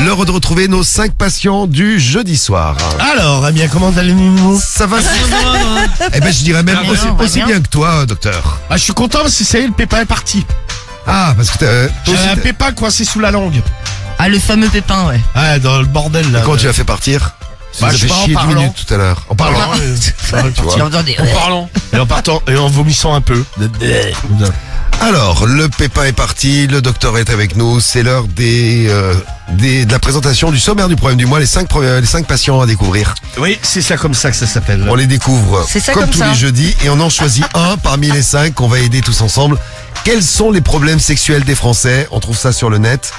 L'heure de retrouver nos 5 patients du jeudi soir. Alors, eh bien, comment allez-vous? Ça va? Eh ben, je dirais même aussi bien que toi, docteur. Ah, je suis content parce que ça y est, le pépin est parti. Ah, parce que J'ai un pépin coincé sous la langue. Ah, le fameux pépin, ouais. Ah, dans le bordel, là. Comment tu l'as fait partir? Bah, Ça je sais fait pas, en chier 10 parlant. minutes tout à l'heure. En parlant. Tu vois. En parlant. Et en partant, et en vomissant un peu. Alors, le pépin est parti, le docteur est avec nous. C'est l'heure de la présentation du sommaire du problème du mois. Les 5 patients à découvrir. Oui, c'est ça comme ça que ça s'appelle. On les découvre C'est ça comme comme tous ça. les jeudis et on en choisit un parmi les 5 qu'on va aider tous ensemble. Quels sont les problèmes sexuels des Français? On trouve ça sur le net.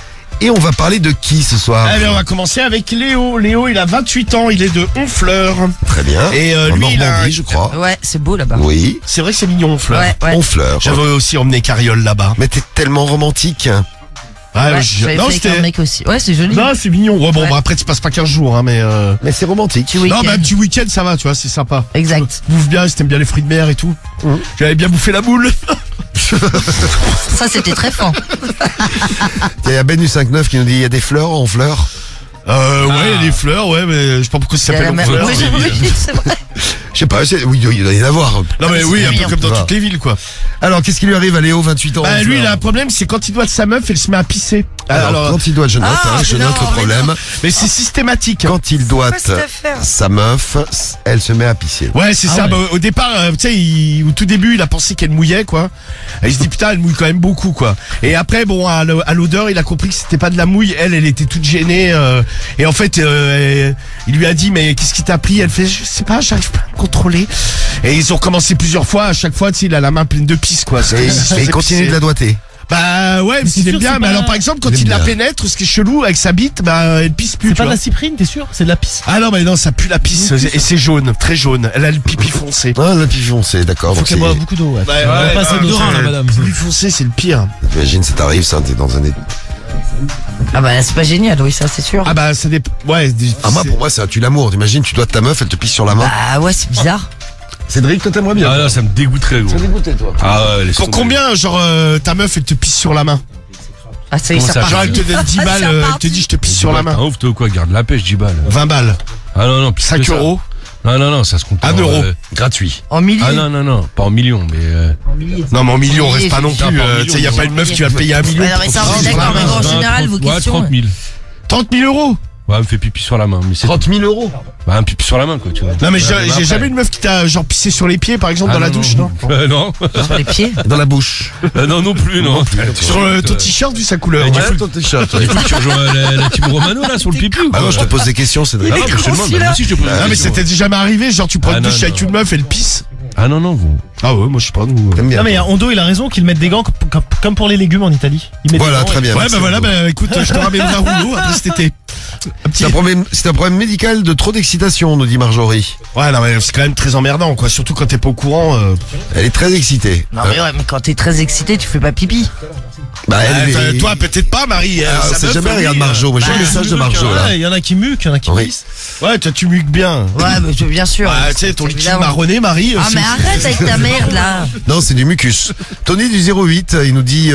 Et on va parler de qui ce soir? Eh bien, on va commencer avec Léo. Léo, il a 28 ans, il est de Honfleur. Très bien. Et en lui, il a Normandie, je crois. Ouais, c'est beau là-bas. Oui, C'est vrai que c'est mignon, Honfleur. Ouais. Honfleur. J'avais aussi emmené Carriole là-bas. Mais t'es tellement romantique. Ah, Ouais, je- j'avais Non, fait avec un c'était... mec aussi. Ouais, c'est joli. Non, c'est mignon. Ouais, bon, Ouais. bah, après, tu passes pas 15 jours, hein, mais Mais c'est romantique. Petit Non, week-end. mais un petit week-end, ça va, tu vois, c'est sympa. Exact. Bouffe bien, si t'aimes bien les fruits de mer et tout. J'avais bien bouffé la boule. Ça, c'était très fin. Il y a Ben du 5-9 qui nous dit il y a des fleurs en fleurs. Ouais, les fleurs, ouais, mais je sais pas pourquoi ça Il y a la s'appelle même- Honfleur. Oui, c'est vrai. Je sais pas, oui, il doit y en avoir. Non, mais oui, un peu mignon. comme dans Ça. toutes les villes, quoi. Alors, qu'est-ce qui lui arrive à Léo, 28 ans? Bah, lui, Honfleur il a un problème, c'est quand il doit de sa meuf, elle se met à pisser. Alors, quand il doit, je note, Ah, je mais note non, le problème. Mais c'est systématique. Quand il doit Quoi, cette affaire sa meuf, elle se met à pisser. Ouais, c'est ça. ouais. Bah, au départ, tu sais, au tout début, il a pensé qu'elle mouillait, quoi. Et il se dit, putain, elle mouille quand même beaucoup, quoi. Et après, bon, à l'odeur, il a compris que c'était pas de la mouille. Elle était toute gênée. Et en fait, il lui a dit, mais qu'est-ce qui t'a pris? Elle fait, je sais pas, j'arrive pas à me contrôler. Et ils ont recommencé plusieurs fois. À chaque fois, tu sais, il a la main pleine de pisse, quoi. Et il continue de la doigter. Bah ouais, mais il aime bien. Mais alors, par exemple, quand Il aime il la bien. pénètre, ce qui est chelou avec sa bite, bah, elle pisse plus. C'est tu pas de vois. la cyprine, t'es sûr? C'est de la pisse. Ah non, mais non, ça pue la pisse. Et c'est jaune, très jaune. Elle a le pipi foncé. Ah, le pigeon, c'est d'accord. Faut Donc qu'elle c'est, boive beaucoup d'eau, ouais. Ouais, Elle a ouais, pas assez ouais, d'odorat, là, madame. Le pipi foncé, c'est le pire. imagine, ça t'arrive, ça, t'es dans un état. Ah bah, c'est pas génial, oui, ça, c'est sûr. Ah bah, ça dépend. Ouais, Ah, moi, pour moi, c'est un tue l'amour. T'imagines, tu dois de ta meuf, elle te pisse sur la main. Bah ouais, c'est bizarre. Cédric, toi, t'aimerais bien. Ah là, ça me dégoûterait, gros. dégoûté, toi. Ah ouais, laisse pour tomber. combien, genre, ta meuf, elle te pisse sur la main? Ah, ça y est, Comment ça ça, part. Genre, elle te donne 10 balles, elle te dit, je te pisse sur la main. Ah, ouf, toi ou quoi, garde la pêche, 10 balles. 20 balles. Ah non, non, plus 5 que ça. euros. Non, ça se compte. 1 en, euro. Gratuit. En milliers. Ah non, pas en millions, mais. Non, mais en millions, Oui, reste pas non c'est plus. ça, pas en Tu sais, y a millions, pas une meuf qui va payer 1 million. Ouais, non, mais ça, pour on est pisser sur la d'accord, mais main. en général, vos questions. 30 000. 30 000 euros. Ouais, elle me fait pipi sur la main. Mais c'est 30 000 euros. bah, un pipi sur la main, quoi, tu vois. Non, mais j'ai après. jamais une meuf qui t'a, genre, pissé sur les pieds, par exemple, dans la douche, non? Non. Sur les pieds. Dans la bouche. Non, non plus, non. Sur ton t-shirt, vu sa couleur. Et du Ouais. coup, ton t-shirt. Du coup, tu rejoins la team Romano, là, sur le pipi ou Ah quoi? non, je te pose des questions, Cédric. Ah non, mais je te demande, bah, moi aussi je te pose Non, des mais questions. c'était jamais arrivé, genre, tu prends Ah, une non, douche avec non. une meuf, elle pisse. Ah non, gros. Ah ouais, moi, je sais pas, nous. T'aimes bien. Non, mais Hondo, il a raison qu'ils mettent des gants comme pour les légumes en Italie. Ils mettent Voilà, des gants très bien. Ouais, merci bah voilà, beaucoup. bah écoute, je te ramènerai un rouleau après cet été. Un petit... C'est un problème médical de trop d'excitation, nous dit Marjorie. Ouais, non, mais c'est quand même très emmerdant, quoi. Surtout quand t'es pas au courant. Elle est très excitée. Non, mais ouais, mais quand t'es très excité, tu fais pas pipi. Bah, elle est... Toi, peut-être pas, Marie. Ah, sa c'est meuf, jamais oui, regarde Marjo. Moi, j'ai le message de Marjo, là. Ouais, il y en a qui muquent, il y en a qui Oui. pissent. Ouais, toi, tu muques bien. Ouais, mais bien sûr. Ah, tu sais, ton liquide Évidemment. marronné, Marie. Ah, c'est- mais arrête avec ta merde, là. Non, c'est du mucus. Tony du 08, il nous dit,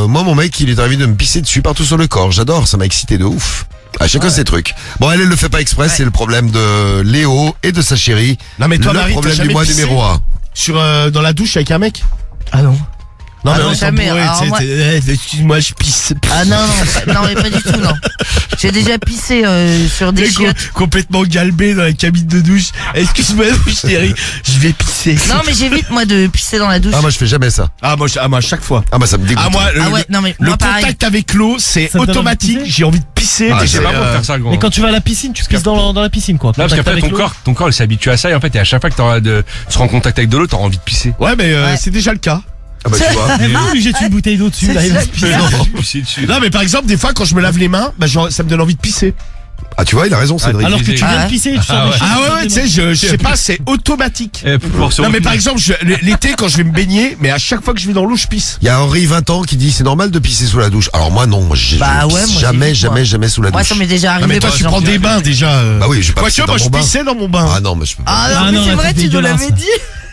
moi, mon mec, il est arrivé de me pisser dessus partout sur le corps. J'adore, ça m'a excité de ouf. À chacun ses trucs. Bon, elle le fait pas exprès, c'est le problème de Léo et de sa chérie. Non, mais toi, le Marie, t'as problème du jamais mois pissé numéro 1. Sur, dans la douche avec un mec? Ah non. Non, Ah mais non, on s'en jamais. bourrait, Alors, tu sais, moi- excuse-moi, je pisse. Ah non, non, non, mais pas du tout, non. J'ai déjà pissé sur des T'es chiottes. complètement galbé dans la cabine de douche. Excuse-moi, chérie, je vais pisser. Non, mais j'évite, moi, de pisser dans la douche. Ah, moi, je fais jamais ça. Ah, moi, à chaque fois. Ah, moi, ça me dégoûte. Ah, moi, Ah ouais, non, mais le moi, pareil. contact avec l'eau, c'est Ça te donne automatique. envie de pisser J'ai envie de pisser. Ah, et C'est c'est, pas pour faire ça, gros. Mais quand tu vas à la piscine, tu pisses dans la piscine, quoi. Là, parce Contact qu'après, avec l'eau. ton corps, il s'habitue à ça, et en fait, et à chaque fois que tu seras en contact avec de l'eau, t'auras envie de pisser. Ouais, mais Ouais. c'est déjà le cas. Ah, bah, tu vois. Eh, vous lui jette une bouteille d'eau dessus, C'est là, il va ça. se pisser. Pisser dessus. Non, mais par exemple, des fois, quand je me lave les mains, bah, ça me donne envie de pisser. Ah, tu vois, il a raison, Cédric. Alors que tu viens Ah de ouais. pisser, tu sens Ah des ouais. choses Ah ouais, des tu sais, mains. je sais pas, c'est automatique. Non, Non, mais par exemple, l'été, quand je vais me baigner, mais à chaque fois que je vais dans l'eau, je pisse. Il y a Henri, 20 ans, qui dit, c'est normal de pisser sous la douche. Alors, moi, non. Moi, je Bah pisse ouais, moi, jamais, j'évite, moi. jamais sous la Moi, douche. ça m'est déjà Non, arrivé. mais toi, par tu exemple. prends des bains déjà. Bah oui, je vais pas Quoique, pisser dans moi, je mon bain. pissais dans mon bain. Ah non, mais je peux pas. Ah Ah non, mais non, c'est là, vrai, c'est tu nous dégueulasse. l'avais dit.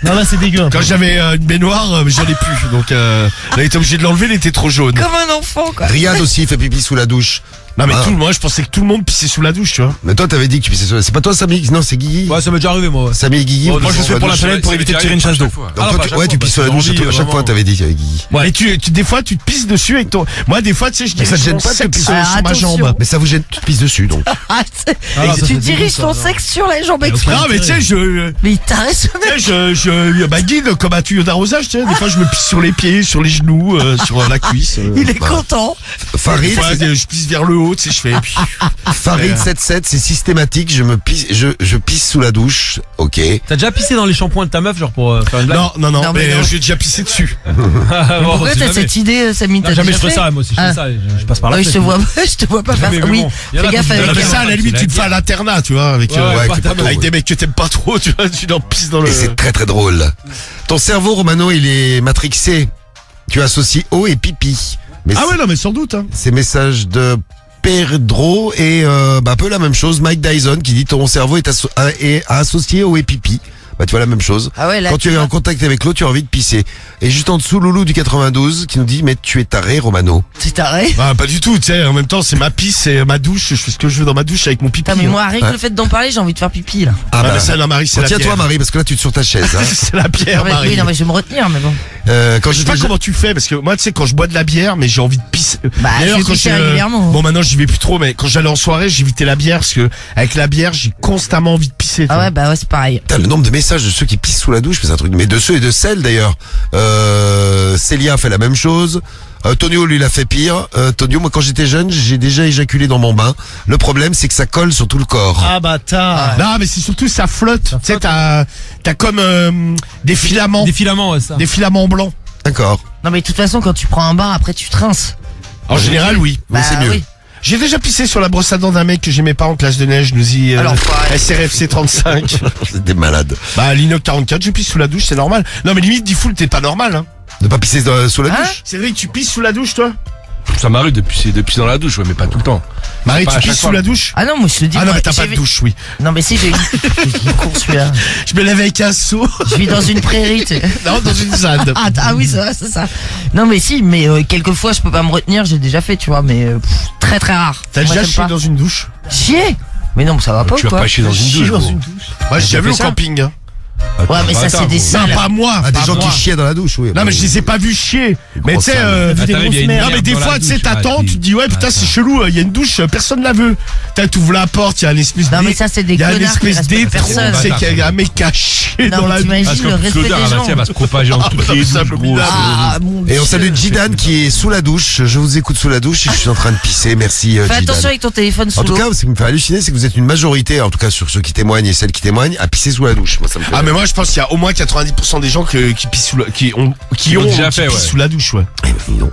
Non, là, c'est dégueu. un peu. Quand j'avais une baignoire, j'en ai plus. Donc, là, il était obligé de l'enlever, il était trop jaune. Comme un enfant, quoi. Riyad aussi fait pipi sous la douche. Non mais moi je pensais que tout le monde pissait sous la douche, tu vois. Mais toi, t'avais dit que tu pissais sur... C'est pas toi, Samy? Non, c'est Guigui. Ouais, ça m'est déjà arrivé, moi. Ouais. Samy et Guigui. Moi, je le fais pour la planète pour éviter de tirer une chasse d'eau. Donc, toi, tu pisses sur la douche à chaque fois, t'avais dit, Guigui. Ouais. Et des fois tu te pisses dessus avec ton... Moi des fois tu sais je dis ça te gêne pas de sexe pisser sur ma attention. jambe. Mais ça vous gêne, tu te pisses dessus, donc. Ah, tu diriges ton sexe sur la jambe exprès. Non mais tu sais Mais il t'arrête ce mec. je guide comme un tuyau d'arrosage, tu sais. Des fois je me pisse sur les pieds, sur les genoux, sur la cuisse. Il est content. Farid, Des fois, je pisse vers le haut, tu sais, je fais... Farid 77, c'est systématique, je pisse sous la douche, ok. T'as déjà pissé dans les shampoings de ta meuf, genre pour faire une blague? Non, Non, mais mais non. j'ai déjà pissé dessus. Pourquoi t'as cette idée, Samy? Non, jamais je ferais ça, moi aussi, je fais ça, je passe par là. Oui, je te vois pas faire ça. Oui, fais gaffe Non, avec mais ça, à la limite, tu le fais à l'internat, tu vois, avec, Ouais, avec des mecs que t'aimes pas trop, tu vois, tu leur pisses dans le... Et c'est très très drôle. Ton cerveau, Romano, il est matrixé. Tu associes eau et pipi. Mais Ah ouais, non, mais sans doute, hein. ces messages de Pedro et un peu la même chose. Mike Dyson qui dit ton cerveau est associé eau et pipi. Bah tu vois la même chose. Ah ouais, là, Quand tu es en contact avec l'eau, tu as envie de pisser. Et juste en dessous, Loulou du 92 qui nous dit mais tu es taré, Romano. C'est taré. Ah, pas du tout, tu sais, en même temps, c'est ma pisse, c'est ma douche, je fais ce que je veux dans ma douche avec mon pipi. Putain, mais moi, rien que Ouais. le fait d'en parler, j'ai envie de faire pipi, là. Ah mais ça, non, Marie, c'est la tiens-toi, bière. Marie, parce que là tu es sur ta chaise. Hein. C'est la bière, Oui, Marie. non, mais je vais me retenir, mais bon. Quand Je sais pas comment tu fais, parce que moi, tu sais, quand je bois de la bière, mais j'ai envie de pisser. Bah, D'ailleurs, je vais quand pisser régulièrement. Bon, maintenant, j'y vais plus trop, mais quand j'allais en soirée, j'évitais la bière, parce que avec la bière, j'ai constamment envie de pisser. tu Ah vois. ouais, bah ouais, c'est pareil. Putain, le nombre de messages de ceux qui pissent sous la douche, c'est un truc. Mais de ceux et de celles d'ailleurs. Célia fait la même chose. Tonio lui l'a fait pire. Tonio, moi quand j'étais jeune, j'ai déjà éjaculé dans mon bain. Le problème, c'est que ça colle sur tout le corps. Ah bâtard. Non, mais c'est surtout, ça flotte. Tu sais, t'as comme des filaments. Des filaments, ouais, ça. Des filaments blancs. D'accord. Non, mais de toute façon, quand tu prends un bain, après, tu te rinces. En général, oui. Mais c'est mieux. Oui. J'ai déjà pissé sur la brosse à dents d'un mec que j'aimais pas en classe de neige, nous y Alors, pareil. SRFC 35. C'était malade. Bah, l'Inoc 44, je pisse sous la douche, c'est normal. Non, mais limite, Diffoul, t'es pas normal, hein. De pas pisser sous la Hein douche. C'est vrai que tu pisses sous la douche, toi? Ça m'arrive de pisser dans la douche, ouais, mais pas tout le temps. Marie, Pas tu à chaque pisses fois. sous la douche? Ah non, moi, je te dis. Ah non, moi, mais t'as pas de douche, oui. Non, mais si, j'ai une course, celui-là. Je me lève avec un seau. Je vis dans une prairie, tu sais. Non, dans une ZAD. Ah oui, c'est ça. Non, mais si, mais quelquefois, je peux pas me retenir, j'ai déjà fait, tu vois, mais très très rare. T'as Moi, déjà j'aime chié pas. dans une douche? Chier? Mais non, mais ça va pas Tu ou vas quoi? pas chier dans une douche. gros. Moi, j'ai déjà vu au fait ça camping, hein. Ouais, mais ça, c'est des Non, salles. pas moi. Ah, des pas gens moi. qui chiaient dans la douche, oui. Non, mais je les ai pas vus chier. Mais tu sais, salles. Vu des Attends, il y a grosses une merdes. non, mais des dans la fois, tu sais, douche, t'attends, arrête. tu te dis, ouais, putain, c'est chelou, il y a une douche, personne la veut. T'ouvres la porte, il y a une espèce Non, mais ça, c'est des il y a une connards qui espèce respectent d'étron, personne. c'est qu'il y a un mec qui a chié Non, dans mais la douche. t'imagines Parce le qu'en plus, respect l'odeur, des gens. elle va se propager dans toutes non, les c'est douches, gros. abominable. Ah, mon Et on Dieu. salue Jidan qui est sous la douche. Je vous écoute sous la douche et je suis en train de pisser. Merci Fais Jidan. attention avec ton téléphone sous En tout l'eau. cas, ce qui me fait halluciner, c'est que vous êtes une majorité, en tout cas sur ceux qui témoignent et celles qui témoignent, à pisser sous la douche. Moi, ça me fait Ah, mais moi, je pense qu'il y a au moins 90% des gens qui pissent sous la, qui ont déjà fait, pissent ouais. sous la douche, ouais. Eh, mais non.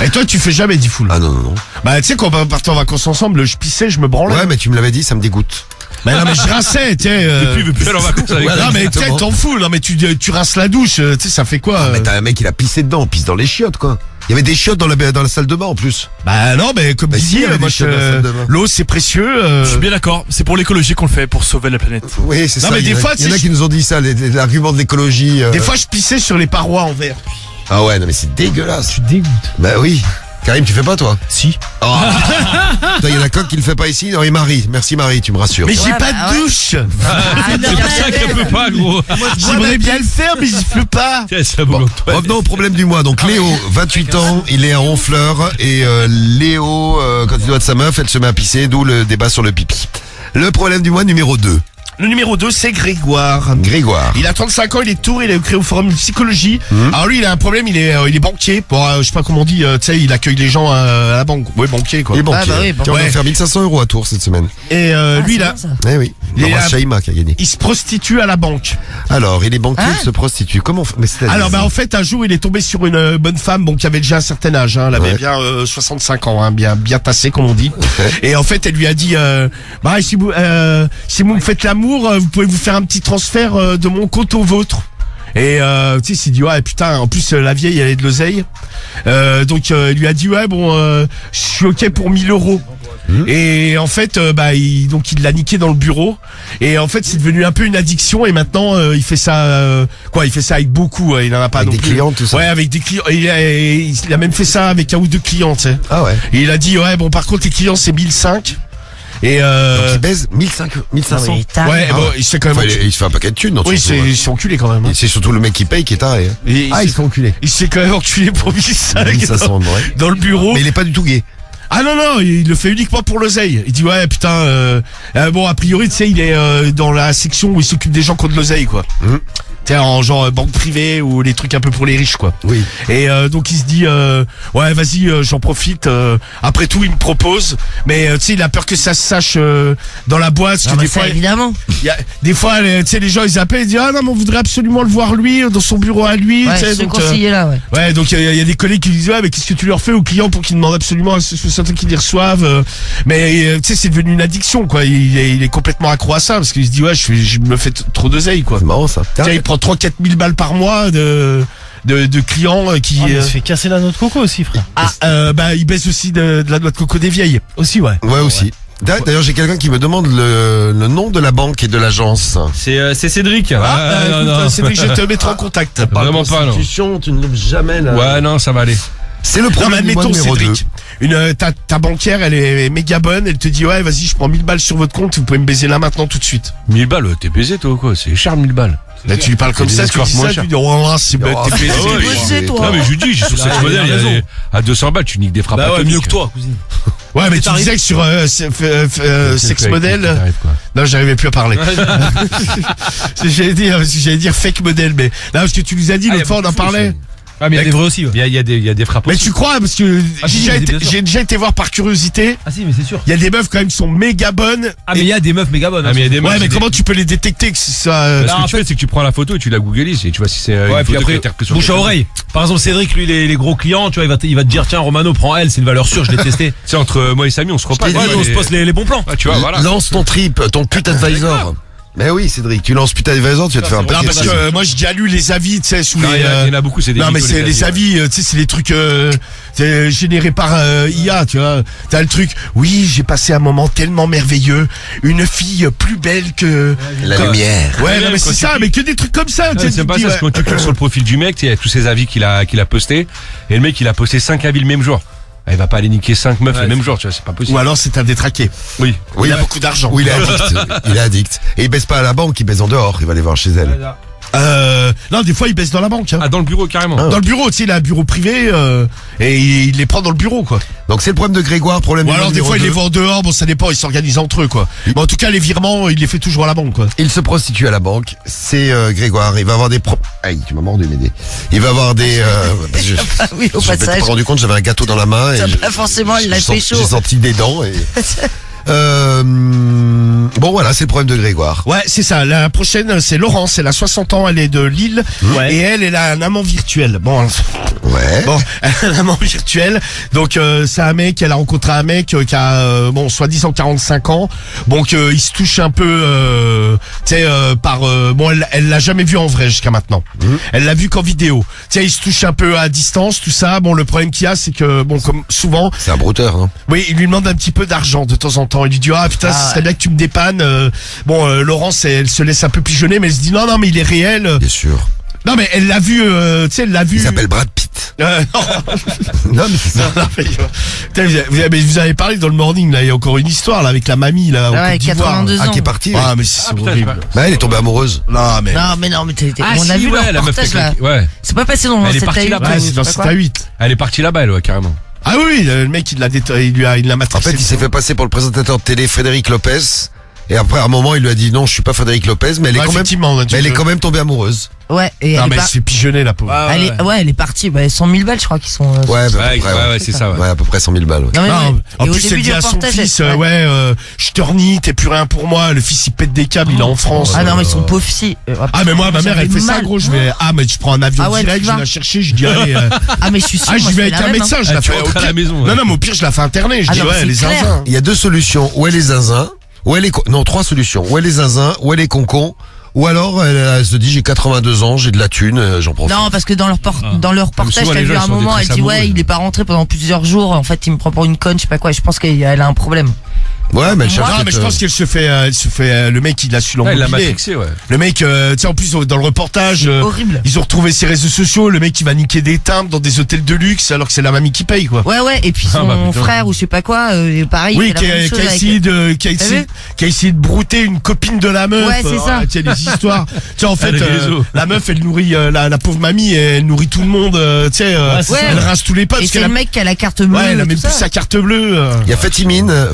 Et toi, tu fais jamais Diffoul. Ah non, non, non. Bah, tu sais, quand on partait en vacances ensemble, je pissais, je me branlais. Ouais, mais tu me l'avais dit, ça me dégoûte. Mais non, mais je rinçais, tu sais. Puis il veut plus aller en vacances avec Voilà. Non, mais tu sais, exactement. t'en fous. Non, mais tu rinces la douche, tu sais, ça fait quoi? Mais t'as un mec, il a pissé dedans, on pisse dans les chiottes, quoi. Il y avait des chiottes dans la salle de bain, en plus. Bah non, mais comme Bah si, dit, il y avait moi, des chiottes dans la salle de bain. l'eau c'est précieux. Je suis bien d'accord, c'est pour l'écologie qu'on le fait, pour sauver la planète. Oui, c'est Non, ça. mais Il y des en a- fois, il y en a tu sais, qui nous ont dit ça, l'argument de l'écologie. Des fois, je pissais sur les parois en verre. Ah ouais, non, mais c'est dégueulasse. Tu dégoûtes. Bah oui. Karim, tu fais pas, toi? Si. Oh. Il y en a qu'un qui le fait pas ici. Non, et Marie. Merci, Marie, tu me rassures. Mais j'ai Ouais, pas bah, de ouais. douche. Ah, non, C'est pour ça qu'elle peut pas, gros. J'aimerais bien le faire, mais j'y peux pas. Tiens, ça Bon, boulot de toi. revenons au problème du mois. Donc Léo, 28 ans, il est à Honfleur et Léo, quand il doit de sa meuf, elle se met à pisser, d'où le débat sur le pipi. Le problème du mois numéro 2. Le numéro 2, c'est Grégoire. Grégoire. Il a 35 ans, il est de Tours, il a créé au forum de psychologie. Alors lui, il a un problème, il est banquier. Bon, je sais pas comment on dit, tu sais, il accueille les gens à la banque. Ouais, banquier, quoi. Il est banquier. Ah, bah oui, bon. Tiens, on va Ouais. faire 1500 € à Tours cette semaine. Et Ah, lui, c'est là, bon, ça. Eh oui. Il On est embrasse là- Shaima qui a gagné. il se prostitue à la banque. Alors, il est banquier, Hein il se prostitue. Comment mais c'est-à-dire Alors, bah, en fait, un jour, il est tombé sur une bonne femme, bon, qui avait déjà un certain âge, hein. Elle avait Ouais. bien 65 ans, hein, bien tassé, comme on dit. Et en fait, elle lui a dit, bah, si vous me faites l'amour, vous pouvez vous faire un petit transfert de mon compte au vôtre. Et tu sais, il s'est dit ouais putain, en plus la vieille elle est de l'oseille. Donc il lui a dit ouais bon, je suis ok pour 1000 €. Et en fait, donc il l'a niqué dans le bureau. Et en fait, c'est devenu un peu une addiction. Et maintenant, il fait ça, il fait ça avec beaucoup. Il en a pas Avec non des plus. clients, tout ça. Ouais, avec des clients. Il a même fait ça avec un ou deux clients, tu sais. Ah ouais. Et il a dit, ouais, bon, par contre, les clients, c'est 1005. Et Donc il baise 1500. Oui, t'as- ouais, bon, il se fait quand même. Enfin, il se fait un paquet de thunes. dans Oui, son tour, ils sont enculés quand même. Et c'est surtout le mec qui paye qui est taré. Hein. Et Ah, ils sont enculés. il s'est quand même enculé pour 1005 1500, ouais. dans le bureau. Mais il est pas du tout gay. Ah non, il le fait uniquement pour l'oseille. Il dit ouais putain, bon a priori tu sais il est dans la section où il s'occupe des gens qui ont de l'oseille quoi. Tu sais en genre banque privée ou les trucs un peu pour les riches quoi. Oui. Et donc il se dit ouais vas-y j'en profite. Après tout il me propose, mais tu sais il a peur que ça se sache dans la boîte. Parce Ah que bah des ça, fois évidemment. il y a des fois tu sais les gens ils appellent ils disent ah non mais on voudrait absolument le voir lui dans son bureau à lui. Ouais, tu sais, ce donc, conseiller-là, ouais. ouais, donc il y a des collègues qui disent ouais mais qu'est-ce que tu leur fais aux clients pour qu'ils demandent absolument à certains qu'ils les reçoivent mais tu sais c'est devenu une addiction quoi. Il est complètement accro à ça parce qu'il se dit ouais je me fais trop d'oseille quoi. C'est marrant ça. Tu sais, il prend 3-4 000 balles par mois de clients qui Il se fait casser la noix de coco aussi, frère. il baisse aussi de la noix de coco des vieilles. Aussi, ouais. Ouais aussi. D'ailleurs j'ai quelqu'un qui me demande le nom de la banque et de l'agence. C'est Cédric. Cédric, je te mettrai en contact. Vraiment pas, non. Tu ne lèves jamais là. Ouais, non, ça va aller. C'est le Non mais problème du mois admettons numéro 2. Cédric, ta banquière elle est méga bonne, elle te dit ouais vas-y je prends 1000 balles sur votre compte, vous pouvez me baiser là maintenant tout de suite. 1000 balles, t'es baisé toi ou quoi? C'est cher 1000 balles. Là tu lui parles comme des ça, tu escortes dis moins ça, tu chères. lui dis oh là, c'est bête, t'es baisé. ouais, bossé, toi. Non mais je lui dis, j'ai sur sexe modèle, il y a raison. à 200 balles, tu niques des frappes Bah ouais, atomiques. mieux que toi, cousine. Ouais mais tu disais que sur sex model, non j'arrivais plus à parler. J'allais dire fake model mais là parce que tu nous as dit l'autre fois on en parlait. Ah, mais il y a des vrais aussi. Ouais. Il y a des frappes Mais aussi. tu crois parce que Ah, si, bien sûr. j'ai déjà été voir par curiosité, Ah, si, mais c'est sûr. il y a des meufs quand même qui sont méga bonnes. Ah, mais il y a des meufs méga bonnes. Ah, mais il y a des meufs, Ouais mais c'est comment tu peux les détecter que c'est ça Ce que tu fais, c'est que tu prends la photo et tu la googlises et tu vois si c'est Ouais, une puis photo qui a après, été reprise sur bouche à quelqu'un. oreille. Par exemple, Cédric, lui, les gros clients, tu vois, il va te dire, tiens, Romano, prends elle, c'est une valeur sûre, je l'ai testé. Tu sais, entre moi et Samy, on se repasse. t'ai Ouais, dit, mais on se poste les bons plans. Ah, tu vois, voilà. Lance ton trip, ton putain advisor. Mais oui Cédric, tu lances putain advisor, tu vas te faire un Non paquet parce de choses. que moi j'ai déjà lu les avis tu sais sous Non, les il y en a beaucoup, c'est des non mais mythos, c'est les avis tu sais c'est les trucs c'est générés par IA tu vois. T'as le truc oui j'ai passé un moment tellement merveilleux, une fille plus belle que La comme- lumière. Ouais non même mais quand c'est tu ça cliques- mais que des trucs comme ça tu Ouais, sais, c'est tu pas te dis, ça, c'est ouais. quand tu cliques sur le profil du mec, il y a tous ses avis qu'il a posté et le mec il a posté 5 avis le même jour. Ah, il va pas aller niquer 5 meufs Ouais, le même jour, tu vois, c'est pas possible. Ou alors c'est un détraqué. Oui. Oui, Il a beaucoup d'argent. Oui, il est addict. Il est addict. Et il baisse pas à la banque, il baisse en dehors. Il va aller voir chez elle. Non des fois il baisse dans la banque hein. Ah, dans le bureau carrément. Dans le bureau tu sais il a un bureau privé et il les prend dans le bureau quoi. Donc c'est le problème de Grégoire, problème Ou du alors mois des fois il numéro les 2. vend dehors, bon ça dépend, ils s'organisent entre eux quoi. Mais en tout cas les virements il les fait toujours à la banque quoi. Il se prostitue à la banque. C'est Grégoire. Il va avoir des Aïe, tu m'as mordu Médée. Il va avoir des. Ah oui, au Je m'étais pas passage. rendu compte, j'avais un gâteau dans la main. Ça Et pas forcément, il l'a j'ai fait senti- chaud. J'ai senti des dents. Et... bon voilà, c'est le problème de Grégoire. Ouais, c'est ça. La prochaine, c'est Laurence. Elle a 60 ans, elle est de Lille. Ouais. Et elle a un amant virtuel. Bon, Ouais. elle a un amant virtuel. Donc, c'est un mec, elle a rencontré un mec qui a, soi-disant 45 ans. Donc, il se touche un peu, tu sais, elle l'a jamais vu en vrai jusqu'à maintenant. Elle l'a vu qu'en vidéo. Tu sais, il se touche un peu à distance, tout ça. Bon, le problème qu'il y a, c'est que, comme souvent, C'est un brouteur, non? oui, il lui demande un petit peu d'argent de temps en temps. Il lui dit putain, ce serait bien que tu me dépannes. Laurence, elle se laisse un peu pigeonner, mais elle se dit non, mais il est réel. Bien sûr. Non, mais elle l'a vu, tu sais, elle l'a vu. Il s'appelle Brad Pitt. Non, Non, mais c'est ça. non, mais, putain, vous avez parlé dans le morning là, il y a encore une histoire là avec la mamie là. en Ouais, Côte d'Ivoire. 82 ans. Ah, qui est parti. Ah mais c'est putain, horrible. Bah, elle est tombée amoureuse. Non mais. Non, mais Ah, on a si, vu ouais, le la meuf reportage avec là. Ouais. C'est pas passé dans Elle est 7 partie à 8. là-bas. Ouais, c'est dans 7 à 8. Elle est partie là-bas, elle, ouais, carrément. Ah oui, le mec il l'a En matrixé. fait, il s'est fait passer pour le présentateur de télé Frédéric Lopez. Et après, à un moment, il lui a dit non, je suis pas Frédéric Lopez, mais elle est Ouais, quand même, effectivement, mais elle est quand même tombée amoureuse. Ouais, et Non elle est mais pas- elle se fait pigeonner la pauvre. elle est partie, 100 000 balles, je crois qu'ils sont. Ouais, bah, à peu près, Ouais, c'est ça, ouais. Ouais, à peu près 100 000 balles. Ouais. Non, mais Non, ouais. en Et au plus, elle début dit du à son reportage, fils, ouais. je te renie, t'es plus rien pour moi. Le fils, il pète des câbles, il est en France. Ah non, mais son pauvre fille. Ah, mais moi, ma mère, elle fait ça, mal. gros. Je vais, mais je prends un avion Ah ouais, direct, tu je vais vas. la chercher, je dis, allez, Ah, mais je suis sûr. ah, moi, j'y vais fais avec la un même, médecin, je Ah, la tu fais au rentres à pire. la maison, ouais. Non, non, mais au pire, je la fais interner. Je Ah dis, non, ouais, c'est les clair. zinzins. Il y a deux solutions. Ou elle est zinzin, ou elle est non, trois solutions. Ou elle est zinzin, ou elle est concon, Ou alors, elle se dit, j'ai 82 ans, j'ai de la thune, j'en profite. Non, parce que dans leur reportage, souvent, t'as les vu gens, à un ils sont moment, elle détresse dit ouais, amoureuse. il est pas rentré pendant plusieurs jours. En fait, il me prend pour une conne, je sais pas quoi. Je pense qu'elle a un problème. Ouais, mais elle cherche Non, mais peut-être, je pense qu'elle se fait, le mec, il a su Ouais, il l'a l'emmobiler. matrixé, ouais. Le mec, tu sais, en plus, dans le reportage, Horrible. ils ont retrouvé ses réseaux sociaux, le mec, il va niquer des timbres dans des hôtels de luxe, alors que c'est la mamie qui paye, quoi. Ouais, et puis Ah, son bah, putain. frère ou je sais pas quoi, pareil. Oui, il fait la même chose avec- qui a essayé de brouter une copine de la meuf. Ouais, c'est ça. Tu sais, les histoires. Tu sais, en fait, Les réseaux. la meuf, elle nourrit, la pauvre mamie, elle nourrit tout le monde, tu sais, c'est ça. elle rince tous les potes. Et parce c'est qu'elle le a- mec qui a la carte bleue. Ouais, elle a tout même ça. plus sa carte bleue. Il y a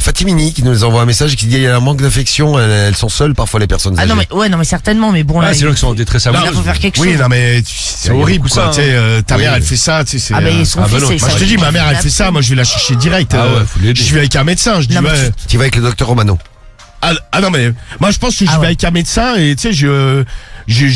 Fatimini qui nous envoie un message qui dit il y a un manque d'affection, elles sont seules parfois les personnes Ah âgées. non mais certainement, mais bon là. Ah, c'est là qu'ils sont en détresse il amoureuse. faut faire quelque Oui, chose. non, mais c'est Il y a horrible, beaucoup quoi. ça, Tu sais, ta Oui. mère, elle fait ça, tu sais, c'est. Ah bah son Ah, bah fils, non, c'est Moi, je te dis, ma mère, elle fait ça. Moi, je vais la chercher direct. Ah ouais, faut l'aider. Je vais avec un médecin. Je dis, Non, mais ouais. Tu vas avec le docteur Romano. Ah non, mais moi, je pense que je Ah vais ouais. avec un médecin et tu sais, je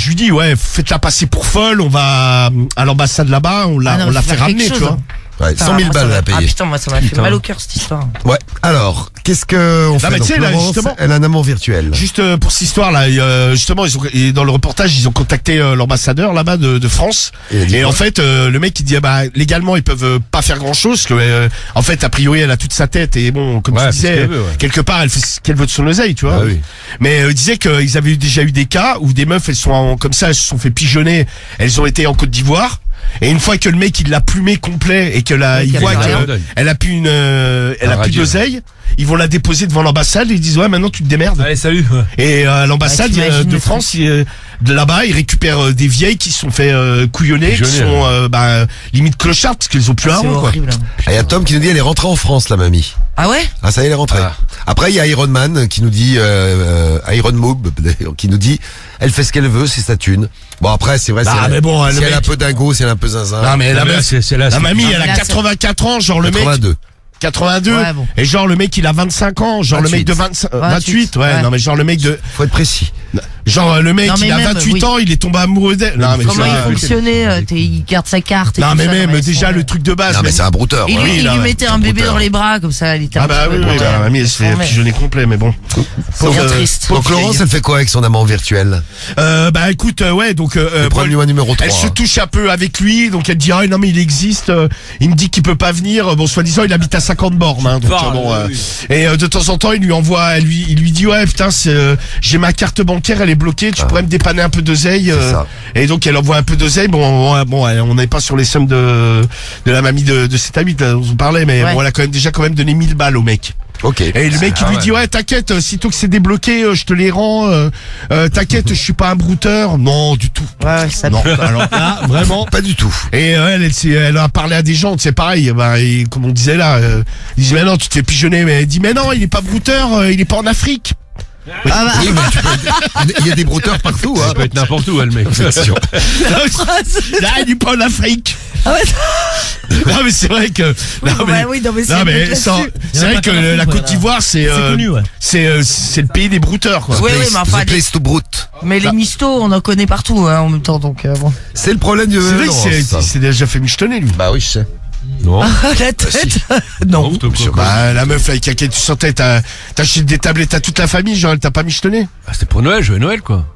lui dis, ouais, faites-la passer pour folle. On va à l'ambassade là-bas. On la Ah non, mais fait faut faire ramener, quelque tu chose. vois. Ouais, 100 000 moi, ça balles m'a- à payer. Ah putain, moi ça m'a fait Putain. mal au cœur cette histoire. Ouais. Alors, qu'est-ce que on fait mais donc, tu sais, là, Laurence, justement- elle a un amant virtuel. Juste pour cette histoire là, justement, et dans le reportage, ils ont contacté l'ambassadeur là-bas de France. Il a dit Et quoi en fait, le mec il dit bah légalement ils peuvent pas faire grand chose. Que en fait, a priori, elle a toute sa tête et bon, comme Ouais, tu elle fait ce disais, qu'elle veut, ouais. quelque part, elle fait ce qu'elle veut de son oseille, tu vois. Ah oui. Mais il disait qu'ils avaient déjà eu des cas où des meufs, elles sont comme ça, elles se sont fait pigeonner. Elles ont été en Côte d'Ivoire. Et une fois que le mec il l'a plumé complet et que là il qu'elle voit a rien. qu'elle a plus elle a plus radieux. d'oseille, ils vont la déposer devant l'ambassade et ils disent ouais maintenant tu te démerdes. Allez, salut. Et l'ambassade Ouais, t'imagines de le France, de là-bas, ils récupèrent des vieilles qui se sont fait couillonner, qui Pigeonner, sont limite clochards parce qu'elles ont plus un C'est rond quoi. horrible. Ah, il y a Tom qui nous dit elle est rentrée en France, la mamie. Ah ouais? Ah ça y est, elle est rentrée. Ah. Après il y a Iron Man qui nous dit Iron Mob d'ailleurs, qui nous dit elle fait ce qu'elle veut, c'est sa thune. Bon après c'est vrai, Ah, si elle, mais bon, si le elle est un mec- peu dingo, si elle est un peu zinzin. Non mais la Mais là, meuf, c'est là, la c'est- mamie Non, elle mais a là, 84 ans, genre le mec 82. 82 Ouais, bon. et genre le mec il a 25 ans, genre le mec de 28, 28, ouais, ouais. non mais genre le mec de Faut être précis. genre le mec Non, mais il a même, 28 oui. ans, il est tombé amoureux d'elle. Non mais Comment ça, il fonctionnait? Il garde sa carte. Et non tout mais ça, même mais déjà son- le truc de base. Non mais même- c'est un brouteur. Il ouais. lui, Oui, il là, lui ouais, mettait c'est un un bébé brouteur. dans les bras comme ça, elle était un Ah bah petit oui, peu oui, brouteur. la mamie elle se fait Ouais. pigeonner complet mais bon. C'est bien triste. Donc Laurence, elle fait quoi avec son amant virtuel? Bah écoute, ouais, donc Le premier numéro 3. elle se touche un peu avec lui, donc elle dit ah non mais il existe, il me dit qu'il peut pas venir, bon soi-disant il habite à 50 bornes, hein, donc bon, et de temps en temps il lui envoie, il lui dit ouais putain j'ai ma carte bancaire, elle est bloquée, tu pourrais me dépanner un peu d'oseille, C'est ça. et donc elle envoie un peu d'oseille, on n'est pas sur les sommes de la mamie de cet ami là, dont on parlait, mais Ouais. bon elle a quand même donné 1000 balles au mec. Ok. Et le mec il lui dit ouais t'inquiète, sitôt que c'est débloqué je te les rends, t'inquiète je suis pas un brouteur, non du tout. Ouais, ça Non, alors là, vraiment. Pas du tout. Et elle a parlé à des gens, c'est pareil, et comme on disait là, ils disent mais non, tu te fais pigeonner, mais elle dit mais non, il est pas brouteur, il est pas en Afrique. Ah bah, Oui, mais tu peux- il y a des brouteurs partout. Hein. Ça peut être n'importe où, le mec. Attention. Là, il est pas en Afrique. Ah ouais. Non mais c'est vrai que. Non mais, oui, non, mais c'est non, mais peut-être sans- là-dessus. c'est vrai que la Côte d'Ivoire c'est connu, ouais. c'est le pays des brouteurs quoi. Oui, oui, mais enfin, The place to broute. mais les mistos, on en connaît partout hein, en même temps, donc bon. C'est le problème de C'est vrai Laurence. qu'il s'est déjà fait michetonner lui. Bah oui, je sais. Non. La tête. Non. Bah la meuf là avec laquelle tu sentais t'as acheté des tablettes à toute la famille, genre elle t'a pas michetonné. Ah, c'était pour Noël, jouer Noël, quoi.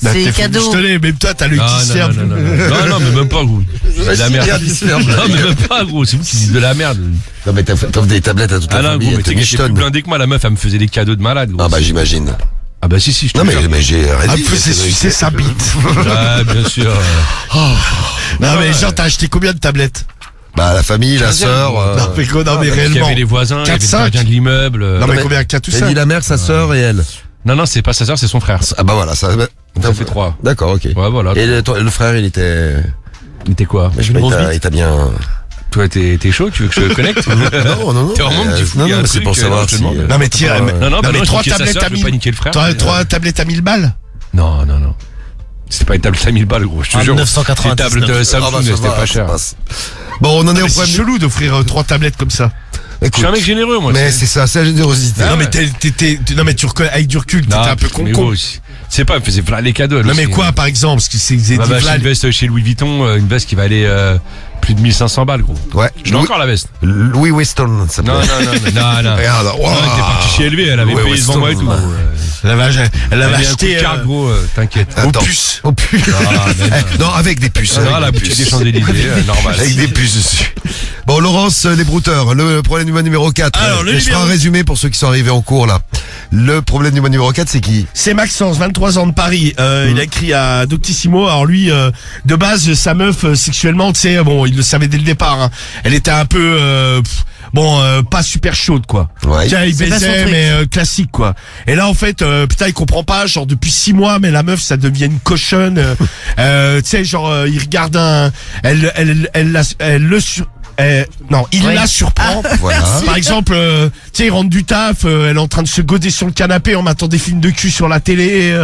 Bah, C'est t'es fait cadeau. michetonner, même toi t'as le Non, qui non, sert. non, non, non, non, mais même pas, gros. C'est de la merde. Regarde, il se ferme. Non, mais même pas, gros. C'est vous qui dites de la merde. Non mais t'offres des tablettes à toute Ah la non, famille. gros, mais Elle te t'es que j'étais plus michetonne. blindé que moi. La meuf, elle me faisait des cadeaux de malade, gros. Ah bah j'imagine. Ah bah si, je te Non jure. mais j'ai rien Ah, dit. c'est sucer sa bite. Ah, bien sûr. Non mais genre t'as acheté combien de tablettes? Bah la famille, la sœur. Non mais quoi, non mais Il y réellement. avait les voisins, il y avait 4, le gardien 5. de l'immeuble. Non mais mais- combien? 4 ou Elle 5? dit la mère, sa sœur et elle. Non, c'est pas sa sœur, c'est son frère. Ah bah voilà, ça. Ça fait 3. D'accord, ok. Ouais, voilà. Et le frère, il était. Il était quoi? Il t'a bien. Toi, t'es chaud? Tu veux que je te connecte? Non, non, non. T'es vraiment petit fou. Non, il y a non, un mais c'est truc, pour savoir je te si. demande. Non mais tiens, Non, non, bah mais non, 3 je niquais sa tablettes sœur, à je vais pas 1000. niquer le frère. 3 tablettes à 1000 balles? Non. C'était pas une tablette à 1000 balles, gros. Je te Ah, jure. 999. Une table de Ah, bah, Samsung, ça c'était va, pas ça cher. passe. Bon, on en est au C'est problème. chelou d'offrir 3 tablettes comme ça. Je suis un mec généreux, moi. Mais c'est ça, c'est la générosité. Non mais non mais tu reconnais avec du recul, t'étais un peu mais con. gros, c'est pas, elle faisait plein les cadeaux. elle Non mais aussi. quoi par exemple, parce que c'est On va acheter une veste chez Louis Vuitton, une veste qui valait plus de 1500 balles, gros. Ouais. Je l'ai encore la veste. Louis Weston, ça Non. Regarde, wow. Non, elle était partie chez LV, elle avait Ouais, payé devant moi et tout. Weston. Elle l'avait Elle a un coup acheté de carte, gros, t'inquiète. aux Attends. puces. Au puce. Non, avec des puces. Ah, avec la des boutique puces. des Champs-Élysées, normal. Avec des puces dessus. Bon, Laurence, les brouteurs, le problème du mois numéro 4. Alors, le je ferai un numéro- résumé pour ceux qui sont arrivés en cours, là. Le problème du mois numéro 4, c'est qui? C'est Maxence, 23 ans de Paris. Il a écrit à Doctissimo. Alors lui, de base, sa meuf, sexuellement, tu sais, bon, il le savait dès le départ. Hein. Elle était un peu, pas super chaude, quoi. Ouais. Tiens, il C'est pas son baisait, truc. mais classique, quoi. Et là, en fait, putain, il comprend pas. Genre depuis 6 mois, mais la meuf, ça devient une cochonne. Tu sais, genre, il regarde elle le sur. Non, il Ouais. la surprend. Voilà. Par exemple, tu sais, il rentre du taf, elle est en train de se goder sur le canapé en matant des films de cul sur la télé.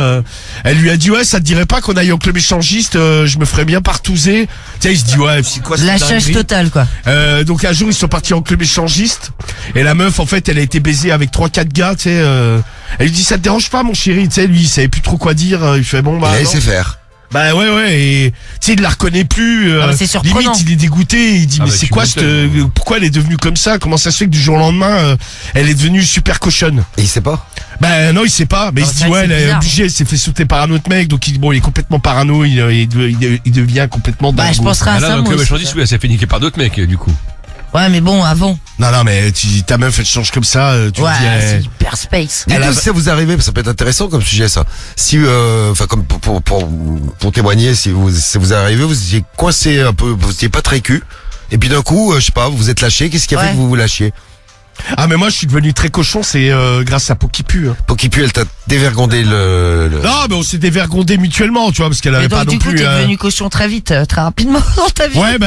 Elle lui a dit, ouais, ça te dirait pas qu'on aille au club échangiste, je me ferais bien partouzer. Tu sais, il se dit, ouais, c'est quoi cette Lâchage dinguerie total, quoi. Donc un jour, ils sont partis en club échangiste. Et la meuf, en fait, elle a été baisée avec 3-4 gars, tu sais. Elle lui dit, ça te dérange pas, mon chéri? Tu sais, lui, il savait plus trop quoi dire. Il fait, bon, bah. Il a non. laissé faire. Bah ouais, et tu sais, il la reconnaît plus. Ah, mais c'est surprenant. Limite, il est dégoûté. Il dit, Ah, mais bah, c'est tu quoi m'étonnes. pourquoi elle est devenue comme ça? Comment ça se fait que du jour au lendemain, elle est devenue super cochonne? Et il sait pas. Bah non, il sait pas. Mais Non, il se c'est dit, vrai ouais, que elle c'est est bizarre. obligée. Elle s'est fait sauter par un autre mec. Donc il est complètement parano. Il devient complètement Bah, je dingo. penserais à Ah, là, ça, dans le moi club aussi. échangiste, oui, elle s'est fait niquer par d'autres mecs, du coup. Ouais, mais bon, avant. Non, mais ta meuf, elle change comme ça. Tu Ouais, te dis, c'est hyper space. Dites-nous si ça vous arrive, ça peut être intéressant comme sujet, ça. Si, enfin, comme pour témoigner, si vous arrivez, vous étiez coincé un peu, vous étiez pas très cul. Et puis d'un coup, je sais pas, vous vous êtes lâché. Qu'est-ce qui a fait Ouais. que vous vous lâchiez? Ah, mais moi, je suis devenu très cochon. C'est grâce à Pokipu. Hein. Pokipu, elle t'a dévergondé le... Non, mais on s'est dévergondé mutuellement, tu vois, parce qu'elle Et avait donc, pas non du coup, plus. t'es devenu cochon très vite, très rapidement dans ta vie. Ouais,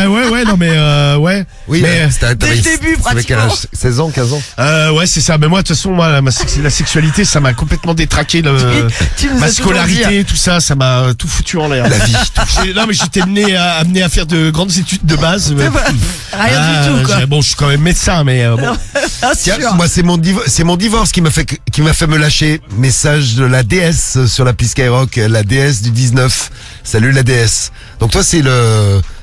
non, mais ouais. Oui, mais c'était dès le début, t'avais quel âge? pratiquement. 16 ans, 15 ans? ouais, c'est ça. Mais moi, de toute façon, moi, la sexualité, ça m'a complètement détraqué. Tu nous Ma as toujours dit. scolarité, tout ça, ça m'a tout foutu en l'air. La vie. Non, mais j'étais amené à faire de grandes études de base. Rien du tout, quoi. Bon, je suis quand même médecin, mais bon. Ah, Tiens, sûr. moi, c'est mon divorce qui m'a fait me lâcher. Message de la déesse sur l'appli Skyrock, la déesse du 19. Salut la déesse. Donc toi,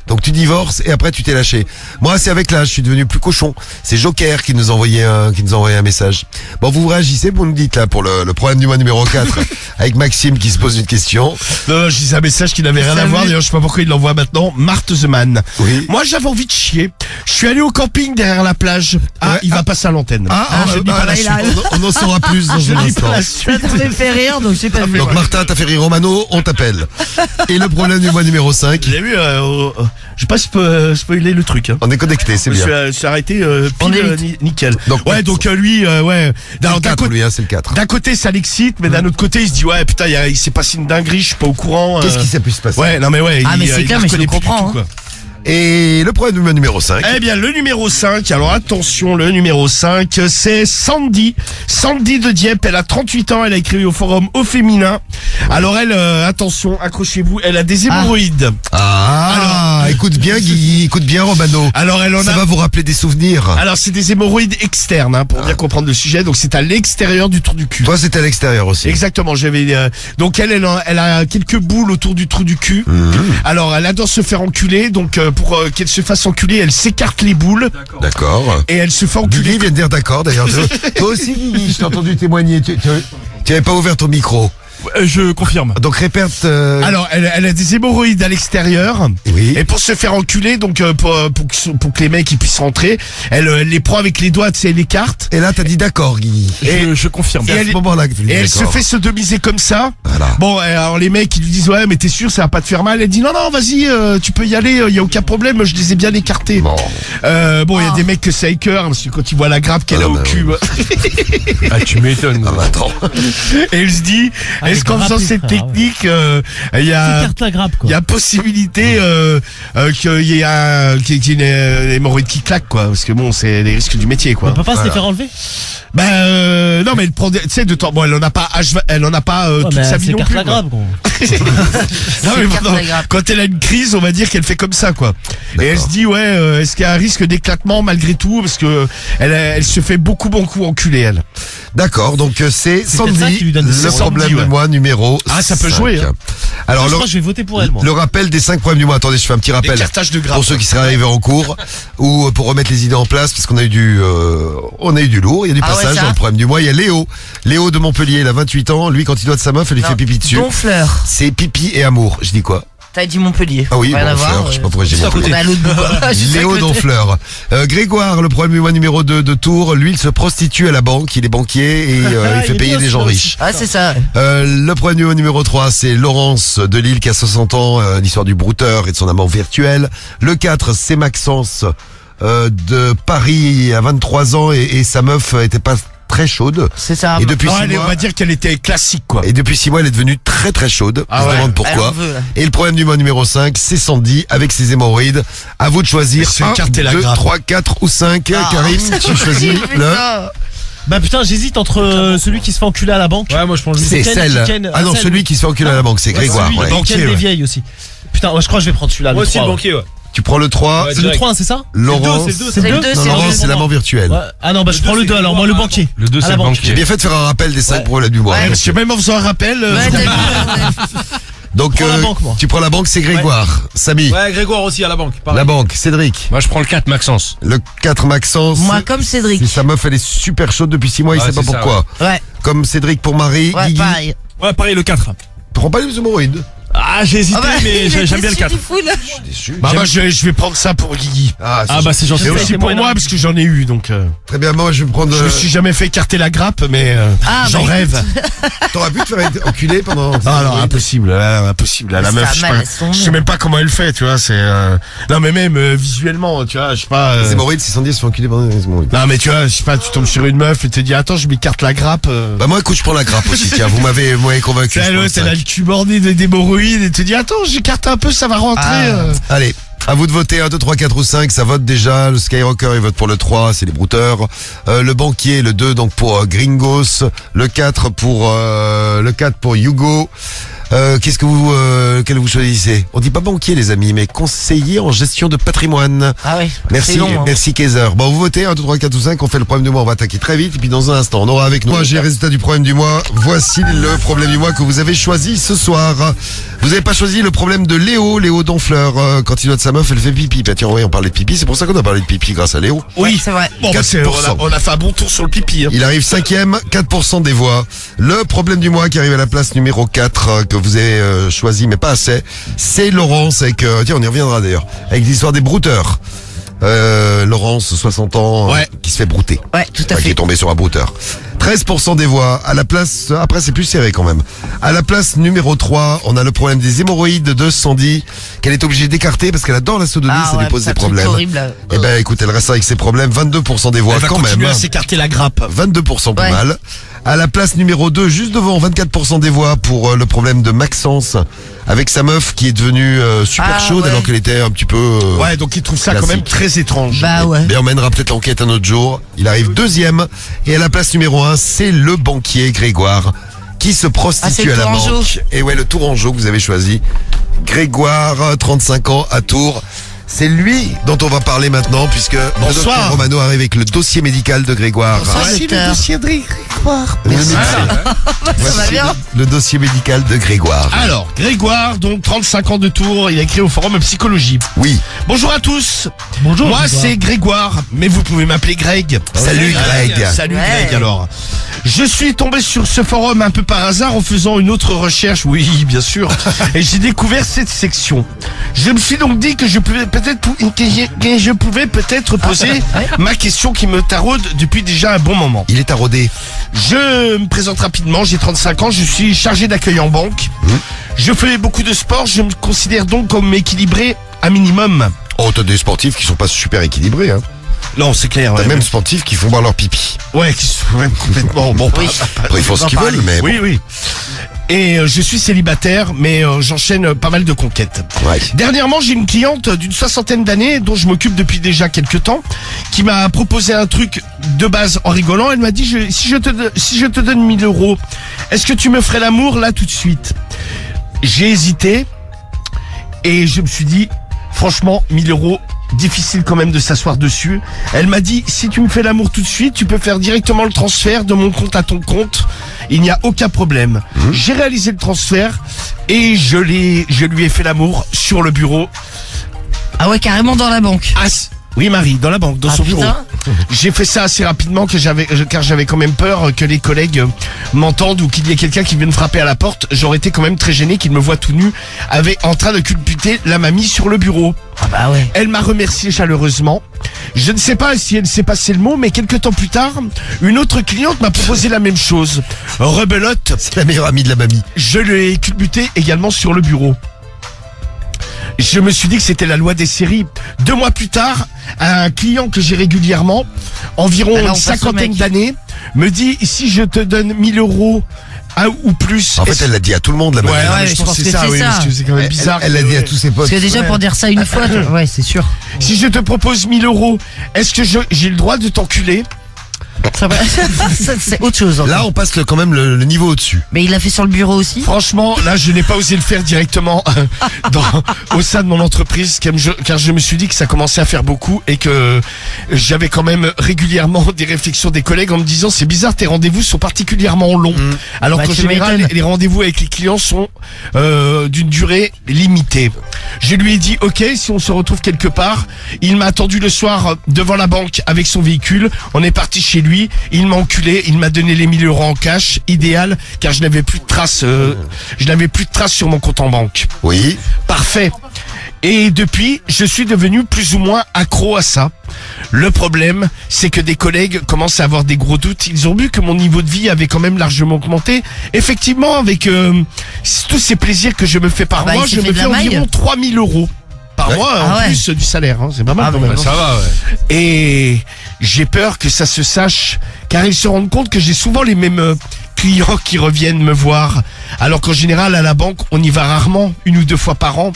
donc tu divorces et après tu t'es lâché. Moi, c'est avec l'âge, je suis devenu plus cochon. C'est Joker qui nous a envoyé un message. Bon, vous réagissez, vous nous dites là pour le problème du mois numéro 4 avec Maxime qui se pose une question. Non, je disais un message qui n'avait rien à Salut. voir. D'ailleurs, je sais pas pourquoi il l'envoie maintenant. Marthe the Man. Oui. Moi, j'avais envie de chier. Je suis allé au camping derrière la plage. Ah, Ouais, il va passer à l'antenne. Je dis pas la suite. on en saura plus dans un instant. Ça t'avait fait rire, donc j'ai pas vu. Donc Martin, t'as fait rire Romano, on t'appelle. Et le problème du mois numéro 5, J'ai vu, je sais pas si je peux spoiler le truc. Hein. on est connecté, c'est Je bien. suis arrêté On pile, évite. nickel. Donc, Ouais, donc lui, ouais. C'est Alors, le 4, lui, hein, c'est le 4. d'un côté, ça l'excite, mais d'un autre côté, il se dit, ouais, putain, il s'est passé une dinguerie, je suis pas au courant. Qu'est-ce qui s'est pu se passer? Ouais, non mais ouais. Ah, mais c'est il clair, mais je reconnaît le plus du comprends, tout, quoi. Et le problème du mois numéro 5. Eh bien, le numéro 5, alors attention, le numéro 5, c'est Sandy. Sandy de Dieppe, elle a 38 ans, elle a écrit au forum Au Féminin. Alors elle, attention, accrochez-vous, elle a des hémorroïdes. Écoute bien Guigui, écoute bien Romano. Alors elle en Ça a... va vous rappeler des souvenirs. Alors c'est des hémorroïdes externes, hein, pour bien comprendre le sujet, donc c'est à l'extérieur du trou du cul. Toi, c'était à l'extérieur aussi. Exactement, donc elle a quelques boules autour du trou du cul. Alors elle adore se faire enculer, donc pour qu'elle se fasse enculer, elle s'écarte les boules D'accord. et elle se fait enculer. Guigui vient de dire d'accord d'ailleurs. Toi aussi Guigui, je t'ai entendu témoigner. Tu n'avais pas ouvert ton micro. Je confirme. Donc répète. Alors elle a des hémorroïdes à l'extérieur. Oui. Et pour se faire enculer, donc pour que les mecs ils puissent rentrer, elle les prend avec les doigts, tu sais, elle écarte. Et là, t'as dit d'accord Guigui. Je confirme. C'est à elle- ce moment-là que tu dis Et elle se d'accord. fait sodomiser comme ça. Voilà. Bon, alors les mecs ils lui disent ouais mais t'es sûr ça va pas te faire mal. Elle dit non vas-y tu peux y aller, y a aucun problème, je les ai bien écartés. Bon. Bon il y a des mecs que ça écoeure parce que quand ils voient la grappe qu'elle Ah, a au bah, cul. Ah, tu m'étonnes. Ah bah attends. Et elle se dit est-ce qu'en faisant grappé, cette frère, technique il y a Écarte la grappe, quoi. il y a possibilité qu'il y ait une hémorroïde qui claque quoi, parce que bon c'est les risques du métier On quoi. peut pas se les Voilà. faire enlever. Non mais elle prend tu sais de temps bon elle en a pas Ouais, toute mais sa vie c'est non écarte plus. la quoi. grappe, gros. Non, mais Écarte pendant- la grappe. quand elle a une crise, on va dire qu'elle fait comme ça, quoi. Et elle se dit, ouais, est-ce qu'il y a un risque d'éclatement malgré tout, parce que elle se fait beaucoup enculer, elle. D'accord, donc c'est peut-être ça Sandy, qui lui donne des le Sandy, problème ouais. du mois mois numéro Ah, ça peut 5. jouer, hein. Alors, Je crois que je vais voter pour elle, moi. le rappel des 5 problèmes du mois. Attendez, je fais un petit rappel. L'écartage de grappe. Pour ceux qui seraient arrivés en cours ou pour remettre les idées en place, parce qu'on a eu du lourd, il y a du Ah ouais, passage ça. dans le problème du mois. Il y a Léo de Montpellier, il a 28 ans. Lui, quand il doit de sa meuf, elle lui fait pipi dessus. Donfleur. C'est pipi et amour. Je dis quoi? T'as dit Montpellier. Ah oui, Rien à voir, Donfleur. Je sais pas pourquoi j'ai c'est à Montpellier. On est à l'autre bout. quoi. Juste à Léo côté. Donfleur. Grégoire, le problème du mois numéro 2 de Tours. Lui, il se prostitue à la banque. Il est banquier et il fait il est payer bien, des gens celui-là riches. Ah, c'est ça. Le problème du mois numéro 3, c'est Laurence de Lille qui a 60 ans, l'histoire du brouteur et de son amant virtuel. Le 4, c'est Maxence de Paris à 23 ans et sa meuf était pas très chaude. C'est ça. Et depuis Non, 6 on mois, va dire qu'elle était classique, quoi. et depuis 6 mois, elle est devenue très très chaude. Ah Je ouais. me demande Elle en pourquoi. veut, là. Et le problème du mois numéro 5, c'est Sandy avec ses hémorroïdes. À vous de choisir. Se 1, écarter la 2, grappe. 3, 4 ou 5. Ah, Karim, c'est tu choisis horrible, le... putain. Bah putain, j'hésite entre celui qui se fait enculer à la banque. Ouais, moi je pense C'est Ken, celle. Ken, Ah non, Hassel. celui qui se fait enculer à la banque, c'est Grégoire. Celui, ouais. le banquier, Banquier, des ouais. vieilles aussi. Putain, ouais, je crois que je vais prendre celui-là. Moi le aussi 3, le ouais. banquier, ouais. Tu prends le 3. Ouais, C'est le 3, c'est ça Laurent. C'est le 2, C'est le 2, Non, c'est Laurent, le c'est l'amant virtuel. Ouais. Ah non, bah je Le prends deux, le 2 c'est alors, moi le Grégoire, banquier. Le 2, À c'est la le banque. J'ai banquier. bien fait de faire un rappel des 5 Ouais. problèmes du mois. Ouais, Parce que même en faisant un rappel, Ouais, t'as vu, Donc, prends la banque, moi. tu prends la banque, c'est Grégoire. Samy. Ouais, Grégoire aussi à la banque. pareil. La banque, Cédric. Moi, je prends le 4, Maxence. Le 4, Maxence. Moi, comme Cédric. Si sa meuf, elle est super chaude depuis 6 mois, il Ouais, sait pas c'est ça, pourquoi. Ouais, Comme Cédric pour Marie. ouais, Guigui. pareil. Ouais, pareil, le 4. Prends pas les hémorroïdes. Ah, j'ai hésité, Ah bah, mais il j'aime était bien le 4. si fou, là. Déçu. bah, moi, je vais prendre ça pour Guigui. Ah, Ah, bah, c'est gentil. Et aussi c'est pour moi, moi, non. parce que j'en ai eu, donc. très bien, moi, je vais prendre. Je me suis jamais fait écarter la grappe, mais Ah, j'en bah, rêve. T'aurais pu te faire enculer pendant. Ah non, impossible, impossible. La Ça meuf, a je sais mal pas- à son je sais nom. même pas comment elle fait, tu vois. C'est non, mais même visuellement, tu vois, je sais pas. Les hémorroïdes, si Sandy se fait enculer pendant les hémorroïdes. Non, mais tu vois, je sais pas, tu tombes sur une meuf et te dis attends, je m'écarte la grappe. Bah, moi, écoute, je prends la grappe aussi. Tiens, vous m'avez convaincu. C'est je prends le l'autre, elle 5. a le cul bordé d'hémorroïdes et te dit attends, j'écarte un peu, ça va rentrer. Ah. Allez. À vous de voter, 1, 2, 3, 4 ou 5, ça vote déjà. Le Skyrocker, il vote pour le 3, c'est les brouteurs. Le banquier, le 2, donc pour Gringos. Le 4 pour Hugo. Qu'est-ce que quel vous choisissez? On dit pas banquier, les amis, mais conseiller en gestion de patrimoine. Ah ouais. Merci, C'est long, hein. merci Kaiser. Bon, vous votez, 1, 2, 3, 4 ou 5, on fait le problème du mois, on va attaquer très vite, et puis dans un instant, on aura avec nous. Moi, j'ai le résultat du problème du mois. Voici le problème du mois que vous avez choisi ce soir. Vous avez pas choisi le problème de Léo Donfleur. Quand il doit de sa meuf, elle fait pipi. Bah tiens, oui, on parlait de pipi, c'est pour ça qu'on a parlé de pipi grâce à Léo. Oui, c'est vrai. Bon, bah, 4%. on a fait un bon tour sur le pipi. Hein. Il arrive 5e, 4% des voix. Le problème du mois qui arrive à la place numéro 4, que vous avez choisi, mais pas assez, c'est Laurence avec, tiens, on y reviendra d'ailleurs, avec l'histoire des brouteurs. Laurence, 60 ans, Ouais. qui se fait brouter. Ouais, tout à Enfin, qui est fait. tombé sur un brouteur. 13% des voix. À la place, après c'est plus serré quand même. À la place numéro 3, on a le problème des hémorroïdes de Sandy, qu'elle est obligée d'écarter parce qu'elle adore la sodomie, Ah ça lui ouais, pose c'est des un truc problèmes. horrible, là. Eh ben écoute, elle reste avec ses problèmes, 22% des voix Elle va quand continuer même. à s'écarter la grappe. 22% pas Ouais. mal. À la place numéro 2, juste devant, 24% des voix pour le problème de Maxence, avec sa meuf qui est devenue super Ah, chaude ouais. alors qu'elle était un petit peu... Ouais, donc il trouve ça quand classique. même très étrange. Bah ouais. Mais on mènera peut-être l'enquête un autre jour. Il arrive 2e. Et à la place numéro 1, c'est le banquier Grégoire qui se Ah, c'est prostitue le à la Tourangeau. banque. Et ouais, le Tourangeau que vous avez choisi. Grégoire, 35 ans, à Tours. C'est lui dont on va parler maintenant puisque le Bonsoir. docteur Romano arrive avec le dossier médical de Grégoire. Voici le dossier de Grégoire. Le médecin. Ça va Voici bien. le dossier médical de Grégoire. Alors, Grégoire, donc 35 ans de Tours, il a écrit au forum Psychologie. Oui. Bonjour à tous. Bonjour. Moi, Grégoire. c'est Grégoire, mais vous pouvez m'appeler Greg. Salut Greg. Salut Ouais. Greg alors. Je suis tombé sur ce forum un peu par hasard en faisant une autre recherche, oui bien sûr, et j'ai découvert cette section. Je me suis donc dit que je pouvais peut-être poser Ouais. ma question qui me taraude depuis déjà un bon moment. Il est taraudé. Je me présente rapidement, j'ai 35 ans, je suis chargé d'accueil en banque. Je fais beaucoup de sport, je me considère donc comme équilibré à minimum. Oh, t'as des sportifs qui sont pas super équilibrés, hein. Non, c'est clair. T'as Ouais, même sportifs qui font boire leur pipi. ouais, complètement. Bon, Oui. Après, ils font ce qu'ils veulent, mais bon. oui, oui. Et je suis célibataire, mais j'enchaîne pas mal de conquêtes. Ouais. Dernièrement, j'ai une cliente d'une 60aine d'années, dont je m'occupe depuis déjà quelques temps, qui m'a proposé un truc de base en rigolant. Elle m'a dit, si je te donne 1000 €, est-ce que tu me ferais l'amour là tout de suite? J'ai hésité, et je me suis dit, franchement, 1000 €, difficile quand même de s'asseoir dessus. Elle m'a dit, si tu me fais l'amour tout de suite, tu peux faire directement le transfert de mon compte à ton compte il n'y a aucun problème. J'ai réalisé le transfert et je lui ai fait l'amour sur le bureau. Ah ouais, carrément dans la banque. Oui, Marie, dans la banque, dans son bureau. J'ai fait ça assez rapidement car j'avais quand même peur que les collègues m'entendent ou qu'il y ait quelqu'un qui vienne frapper à la porte. J'aurais été quand même très gêné qu'il me voie tout nu en train de culbuter la mamie sur le bureau. Ah bah ouais. Elle m'a remercié chaleureusement. Je ne sais pas si elle s'est passé le mot, mais quelques temps plus tard, une autre cliente m'a proposé la même chose. Rebelote, C'est la meilleure amie de la mamie. je l'ai culbuté également sur le bureau. Je me suis dit que c'était la loi des séries. 2 mois plus tard, un client que j'ai régulièrement, environ Ah là, on une passe au cinquantaine mec. d'années, me dit si je te donne 1000 euros ou plus. En fait, elle l'a dit à tout le monde, la mamie. ouais, je je pense pense que que c'est ça, c'est oui, ça. parce que c'est quand même bizarre. Elle l'a dit à tous ses potes. Parce que déjà, pour dire ça une fois, ouais, c'est sûr. Si je te propose 1000 euros, est-ce que j'ai le droit de t'enculer? Ça va- ça, c'est autre chose. encore. Là, on passe quand même le niveau au-dessus. Mais il l'a fait sur le bureau aussi. Franchement, là, je n'ai pas osé le faire directement au sein de mon entreprise, car je me suis dit que ça commençait à faire beaucoup et que j'avais quand même régulièrement des réflexions des collègues en me disant c'est bizarre, tes rendez-vous sont particulièrement longs. Alors Bah, qu'en tu général, m'étonnes. les rendez-vous avec les clients sont d'une durée limitée. Je lui ai dit ok, si on se retrouve quelque part. Il m'a attendu le soir devant la banque avec son véhicule. On est parti chez lui. Il m'a enculé. Il m'a donné les 1000 euros en cash, idéal, car je n'avais plus de traces. Je n'avais plus de traces sur mon compte en banque. Oui. Parfait. Et depuis, je suis devenu plus ou moins accro à ça. Le problème, c'est que des collègues commencent à avoir des gros doutes. Ils ont vu que mon niveau de vie avait quand même largement augmenté. Effectivement, avec tous ces plaisirs que je me fais par Bah, mois, il s'est je fait me de fais la maille. environ 3000 euros par Ouais. mois, Ah en ouais. plus du salaire. Hein. C'est pas mal Ah quand bon, même. Bah, ça va, ouais. Et j'ai peur que ça se sache, car ils se rendent compte que j'ai souvent les mêmes clients qui reviennent me voir. Alors qu'en général, à la banque, on y va rarement, 1 ou 2 fois par an.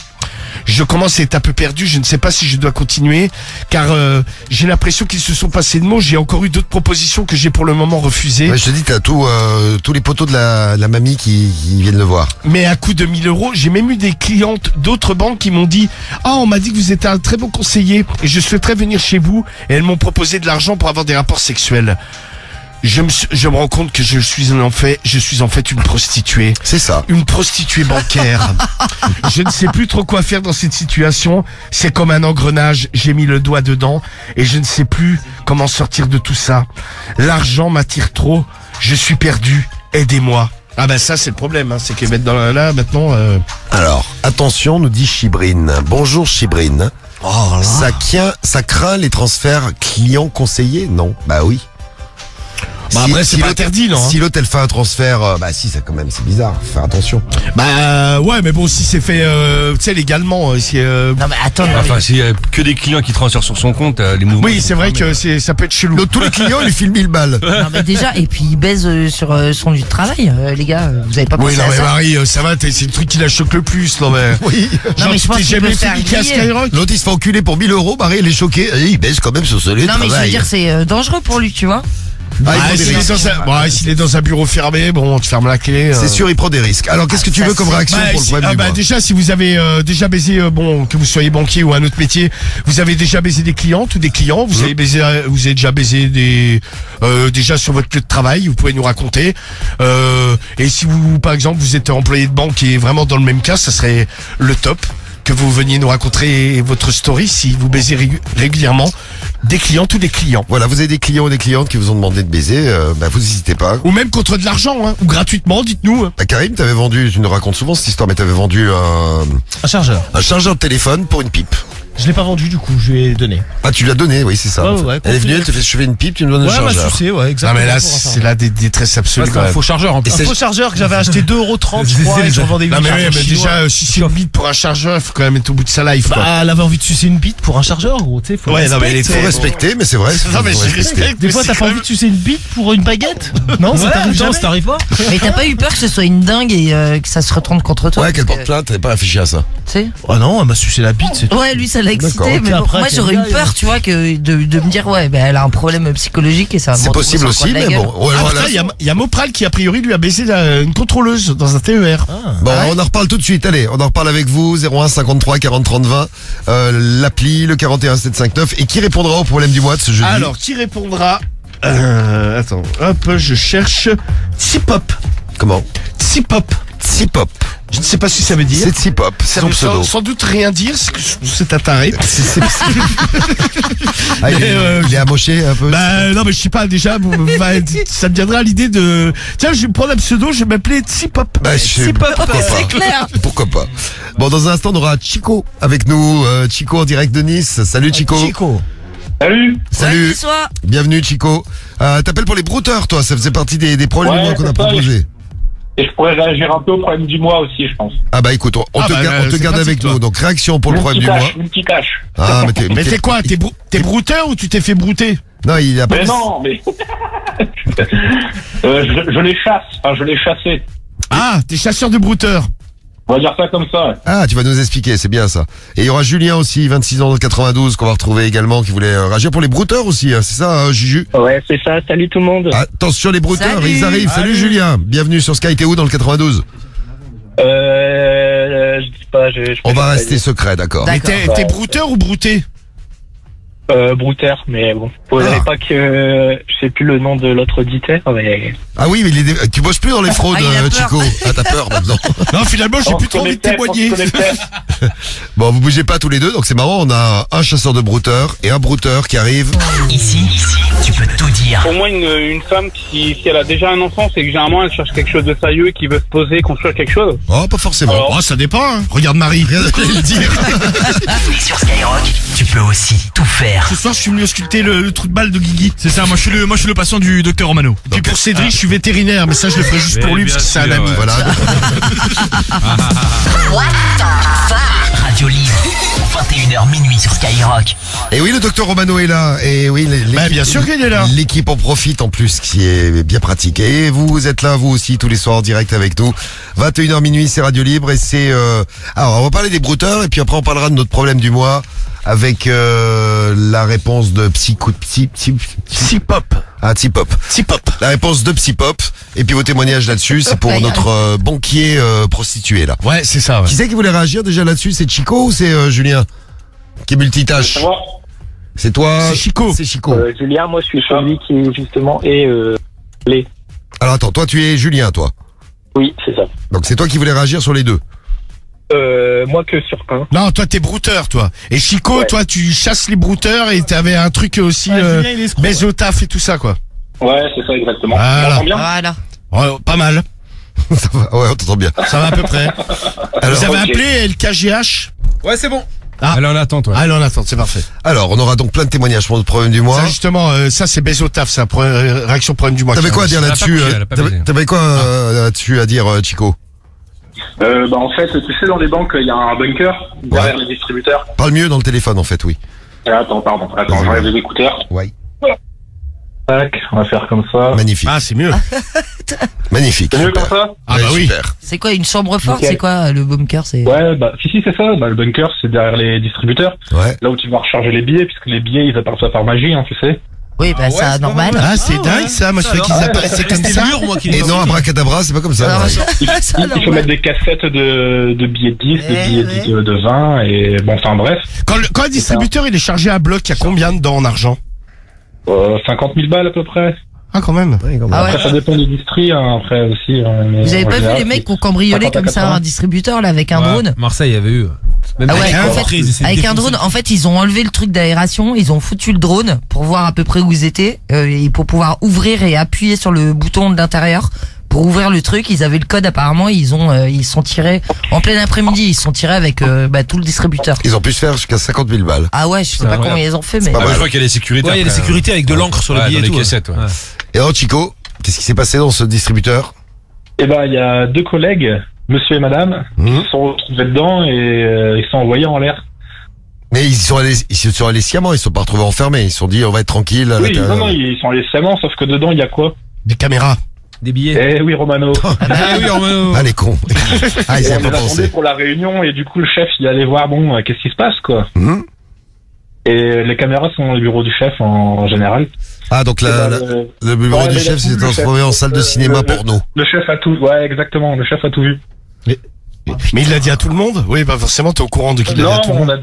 Je commence à être un peu perdu, je ne sais pas si je dois continuer, car j'ai l'impression qu'ils se sont passés de mots. J'ai encore eu d'autres propositions que j'ai pour le moment refusées. Ouais, je te dis, t'as tous les poteaux de la mamie qui viennent le voir. Mais à coût de 1000 euros, j'ai même eu des clientes d'autres banques qui m'ont dit « Ah, on m'a dit que vous êtes un très bon conseiller et je souhaiterais venir chez vous. » Et elles m'ont proposé de l'argent pour avoir des rapports sexuels. Je me rends compte que je suis en fait une prostituée. C'est ça. Une prostituée bancaire. Je ne sais plus trop quoi faire dans cette situation. C'est comme un engrenage. J'ai mis le doigt dedans et je ne sais plus comment sortir de tout ça. L'argent m'attire trop. Je suis perdu. Aidez-moi. Ah ben ça c'est le problème, hein. C'est que là maintenant. Alors, attention, nous dit Chibrine. Bonjour Chibrine. Ça craint les transferts clients conseillés? Non. Bah oui. Bah après, c'est pas l'autre- interdit, non, hein. Si l'autre elle fait un transfert, bah si, ça quand même, c'est bizarre. Faut faire attention. Bah ouais, mais bon, si c'est fait, tu sais, légalement, si. Non mais attends, non, mais- Enfin, s'il y a que des clients qui transfèrent sur son compte, les mouvements. Oui, c'est vrai que ça peut être chelou. Donc, tous les clients, ils lui filent 1000 balles. non, mais déjà, et puis il baise sur son lieu de travail, les gars. Vous avez pas Oui, pensé non à mais ça? Marie, ça va, c'est le truc qui la choque le plus, non mais. Oui. Non, mais je pense t'es qu'il jamais peut fait faire niquer à griller. Skyrock. L'autre, il se fait enculer pour 1000 euros. Marie, elle est choquée. Et il baisse quand même sur ce lieu de Non mais je veux travail. dire, c'est dangereux pour lui, tu vois. Ah, il prend des s'il est risques. s'il est dans un bureau fermé, bon, tu fermes la clé. C'est sûr, il prend des risques. Alors, qu'est-ce que tu ça, veux comme c'est- réaction pour le problème du mois? déjà, si vous avez déjà baisé, que vous soyez banquier ou un autre métier, vous avez déjà baisé des clientes ou des clients, vous avez déjà baisé déjà sur votre lieu de travail, vous pouvez nous raconter. Et si vous, par exemple, vous êtes employé de banque et vraiment dans le même cas, ça serait le top que vous veniez nous raconter votre story si vous baisez régulièrement des clientes ou des clients. Voilà, vous avez des clients ou des clientes qui vous ont demandé de baiser, bah vous n'hésitez pas. Ou même contre de l'argent, hein, ou gratuitement, dites-nous. Bah, Karim, tu nous racontes souvent cette histoire, mais t'avais vendu Un chargeur. un chargeur de téléphone pour une pipe. Je l'ai pas vendu du coup, je lui ai donné. Ah, tu l'as donné, oui, c'est ça. Ouais, ouais, Elle est venue, elle te fait chever une pipe, tu me donnes Ouais, un m'a chargeur. sucé, ouais, Non exactement. mais là, pour un c'est chargeur. là des détresses absolues. C'est quand un même. faux chargeur en plus. Un faux chargeur que j'avais acheté 2,30 €, je Je crois, sais, et j'en les- vendais une Non mais, chargeur mais chinois. déjà, si c'est une bite pour un chargeur, il faut quand même être au bout de sa life, quoi. Bah, elle avait envie de sucer une bite pour un chargeur, gros, tu sais, faut Ouais, non, mais elle respecter. était- Faut respecter, mais c'est vrai. Non mais faut je respecter. respecte. Des mais fois, c'est t'as pas quand envie même- de sucer une bite pour une baguette? Non, ça Ouais, t'arrive non, jamais? ça t'arrive pas. Mais t'as pas eu peur que ce soit une dingue et que ça se retourne contre toi? Ouais, qu'elle parce porte que, plainte, t'avais pas réfléchi à ça. tu sais. Oh non, elle m'a sucé la bite, c'est tout. Ouais, lui ça l'a excité, D'accord, ok. mais bon, Après, moi quel j'aurais eu gars, peur, tu vois, que de me dire ouais, ben elle a un problème psychologique et ça va me C'est retrouver possible sur le aussi, coin de la mais gueule. bon. Ouais, Ah, voilà. putain, il y a Mopral qui a priori lui a baisé une contrôleuse dans un TER. Bon, on en reparle tout de suite. Allez, on en reparle avec vous. 01 53 40 30 20. L'appli, le 41 759. Et qui répondra au problème du mois de ce jeudi? Alors, qui répondra Attends, hop, je cherche Tsipop. Comment? Tsipop. Tsipop. Je ne sais pas ce que ça veut dire. C'est Tsipop, c'est Ça son veut pseudo. sans doute rien dire, c'est un taré. Ah, Mais, il est amoché un peu. Bah non mais je sais pas déjà ça me viendra à l'idée de tiens je vais me prendre un pseudo, je vais m'appeler Tsipop. Bah, pourquoi pas. C'est clair. Pourquoi pas. Bon, dans un instant, on aura Chico avec nous. Chico en direct de Nice. Salut Chico. Salut. Salut. Ouais, soit. Bienvenue Chico. T'appelles pour les brouteurs, toi. Ça faisait partie des problèmes Ouais, du mois qu'on a c'est ça, proposé. Et je pourrais réagir un peu au problème du mois aussi, je pense. Ah bah écoute, on te c'est garde pratique, avec toi. nous. Donc réaction pour le problème du mois. Multicache. Ah, Mais t'es quoi? T'es brouteur ou tu t'es fait brouter? Non, il a pas. Mais non, mais... je les chasse, enfin je les chassais. Ah, t'es chasseur de brouteurs. On va dire ça comme ça. Ah, tu vas nous expliquer, c'est bien ça. Et il y aura Julien aussi, 26 ans dans le 92, qu'on va retrouver également, qui voulait réagir pour les brouteurs aussi, hein, c'est ça, Juju? Ouais, c'est ça. Salut tout le monde. Attention les brouteurs, Salut. ils arrivent. Salut Julien, bienvenue sur Sky, t'es où dans le 92? Je dis pas. Je On va préfère rester secret, d'accord. Mais D'accord. t'es brouteur ou brouté? Brouteur, mais bon. Faudrait Ah. pas que je sais plus le nom de l'autre auditeur, mais Ah oui, mais tu bosses plus dans les fraudes, Ah, il a peur. Chico. Ah, t'as peur maintenant. Non, finalement, j'ai plus trop envie de témoigner. Bon, vous bougez pas tous les deux, donc c'est marrant, on a un chasseur de brouteurs et un brouteur qui arrive. Ici, tu peux tout dire. Pour moi, une femme si elle a déjà un enfant, c'est que généralement elle cherche quelque chose de sérieux et qui veut se poser, construire quelque chose. Oh, pas forcément. Alors, Oh, ça dépend, hein. Regarde Marie. Rien à le dire. Et sur Skyrock, tu peux aussi tout faire. Ce soir, je suis venu ausculter le trou de balle de Guigui. C'est ça, moi je suis le patient du docteur Romano. Puis pour Cédric, je suis vétérinaire, mais ça, je le ferai juste pour lui parce que c'est un bien sûr, ami. ouais. Voilà. Radio Libre, 21h minuit sur Skyrock. Et oui, le docteur Romano est là. Et oui, Bah, bien sûr qu'il est là. L'équipe en profite en plus, qui est bien pratique. Et vous êtes là, vous aussi, tous les soirs en direct avec nous. 21h minuit, c'est Radio Libre et c'est... Alors, on va parler des brouteurs et puis après on parlera de notre problème du mois avec la réponse de Tsipop. Ah, Tsipop. Tsipop. La réponse de Psypop. Et puis vos témoignages là-dessus, c'est pour notre banquier prostitué là. Ouais, c'est ça, ouais. Qui c'est qui voulait réagir déjà là-dessus? C'est Chico ou c'est Julien? Qui est multitâche? C'est toi? C'est Chico. C'est Chico. Julien, moi, je suis celui qui justement est les. Alors attends, toi tu es Julien, toi. Oui, c'est ça. Donc c'est toi qui voulais réagir sur les deux. Moi que sur un. Non, toi, t'es brouteur, toi. Et Chico, Ouais. toi, tu chasses les brouteurs et t'avais un truc aussi, Julien, il est escroc. baise au taf et tout ça, quoi. Ouais, c'est ça exactement. Voilà. Tu m'entends bien Voilà. Ouais, pas mal. Ça va, ouais, on t'entend bien. Ça va à peu près. Alors, Vous avez ok. appelé LKGH? Ouais, c'est bon. Ah. Elle est en attente, ouais. Allez, on attend, c'est parfait. alors, on aura donc plein de témoignages pour notre problème du mois. Ça, justement, ça, c'est baise au taf, c'est réaction problème du mois. T'avais quoi à dire Elle a pas là-dessus? pris, elle a pas T'avais baisé. t'avais quoi là-dessus à dire, Chico? En fait, tu sais, dans les banques, il y a un bunker derrière les distributeurs. Parle mieux dans le téléphone en fait, oui. Attends, Vas-y. j'enlève les écouteurs. Ouais. Tac, on va faire comme ça. Magnifique. Ah, c'est mieux. Magnifique. C'est mieux super. comme ça Ah, Ouais, bah oui. super. C'est quoi une chambre forte? Nickel. C'est quoi le bunker? C'est Ouais, bah si c'est ça. Bah, le bunker, c'est derrière les distributeurs. Ouais. Là où tu vas recharger les billets, puisque les billets, ils apparaissent par magie, hein, tu sais. oui, bah ça normal. Ah, c'est dingue, ça. Moi, je croyais qu'ils apparaissaient comme ça. Et non, abracadabra, c'est pas comme ça. Alors, ouais. ça, Il faut normal. mettre des cassettes de billets de 10, de billets de 20, et bon, enfin bref, Quand un distributeur, il est chargé à bloc, il y a combien dedans en argent? 50 000 balles à peu près. Ah, quand même. Ah ouais. Après, ça dépend des distries, hein, après aussi. Mais Vous avez en pas vu général, les mecs c'est qui ont cambriolé 50 à comme ça 80. un distributeur là avec un drone? Marseille avait eu. Même Ah ouais, avec en fait, avec un drone, en fait, ils ont enlevé le truc d'aération, ils ont foutu le drone pour voir à peu près où ils étaient, et pour pouvoir ouvrir et appuyer sur le bouton de l'intérieur pour ouvrir le truc. Ils avaient le code apparemment, ils sont tirés en plein après-midi, ils sont tirés avec tout le distributeur. Ils ont pu se faire jusqu'à 50 000 balles. Ah ouais, je sais pas comment ils ont fait, mais pas Ah, mal. je crois qu'il y a les sécurités. Ouais, il y a des après, sécurités avec de l'encre sur le billet dans et les tout. cassettes, ouais. Et alors, Chico, qu'est-ce qui s'est passé dans ce distributeur? Eh ben, il y a deux collègues, monsieur et madame, qui se sont retrouvés dedans et ils sont envoyés en l'air. Mais ils se sont allés sciemment, ils se sont pas retrouvés enfermés. Ils se sont dit, on va être tranquille à Oui, l'intérieur. non, ils sont allés sciemment, sauf que dedans, il y a quoi? Des caméras. Des billets. Eh oui, Romano. Ah oui, Romano. Ah, les cons. Ah, ils y On avaient les pas attendait pensé. pour la réunion et du coup, le chef, il allait voir, bon, qu'est-ce qui se passe, quoi. Mhm. Et les caméras sont dans le bureau du chef en général. Ah, donc Et ben, le bureau ouais, du mais chef le s'est chef, transformé en salle de cinéma le- porno. le chef a tout, ouais, exactement, le chef a tout vu. Mais il l'a dit à tout le monde? Oui, bah forcément, t'es au courant de qui il l'a dit à Non, tout le monde.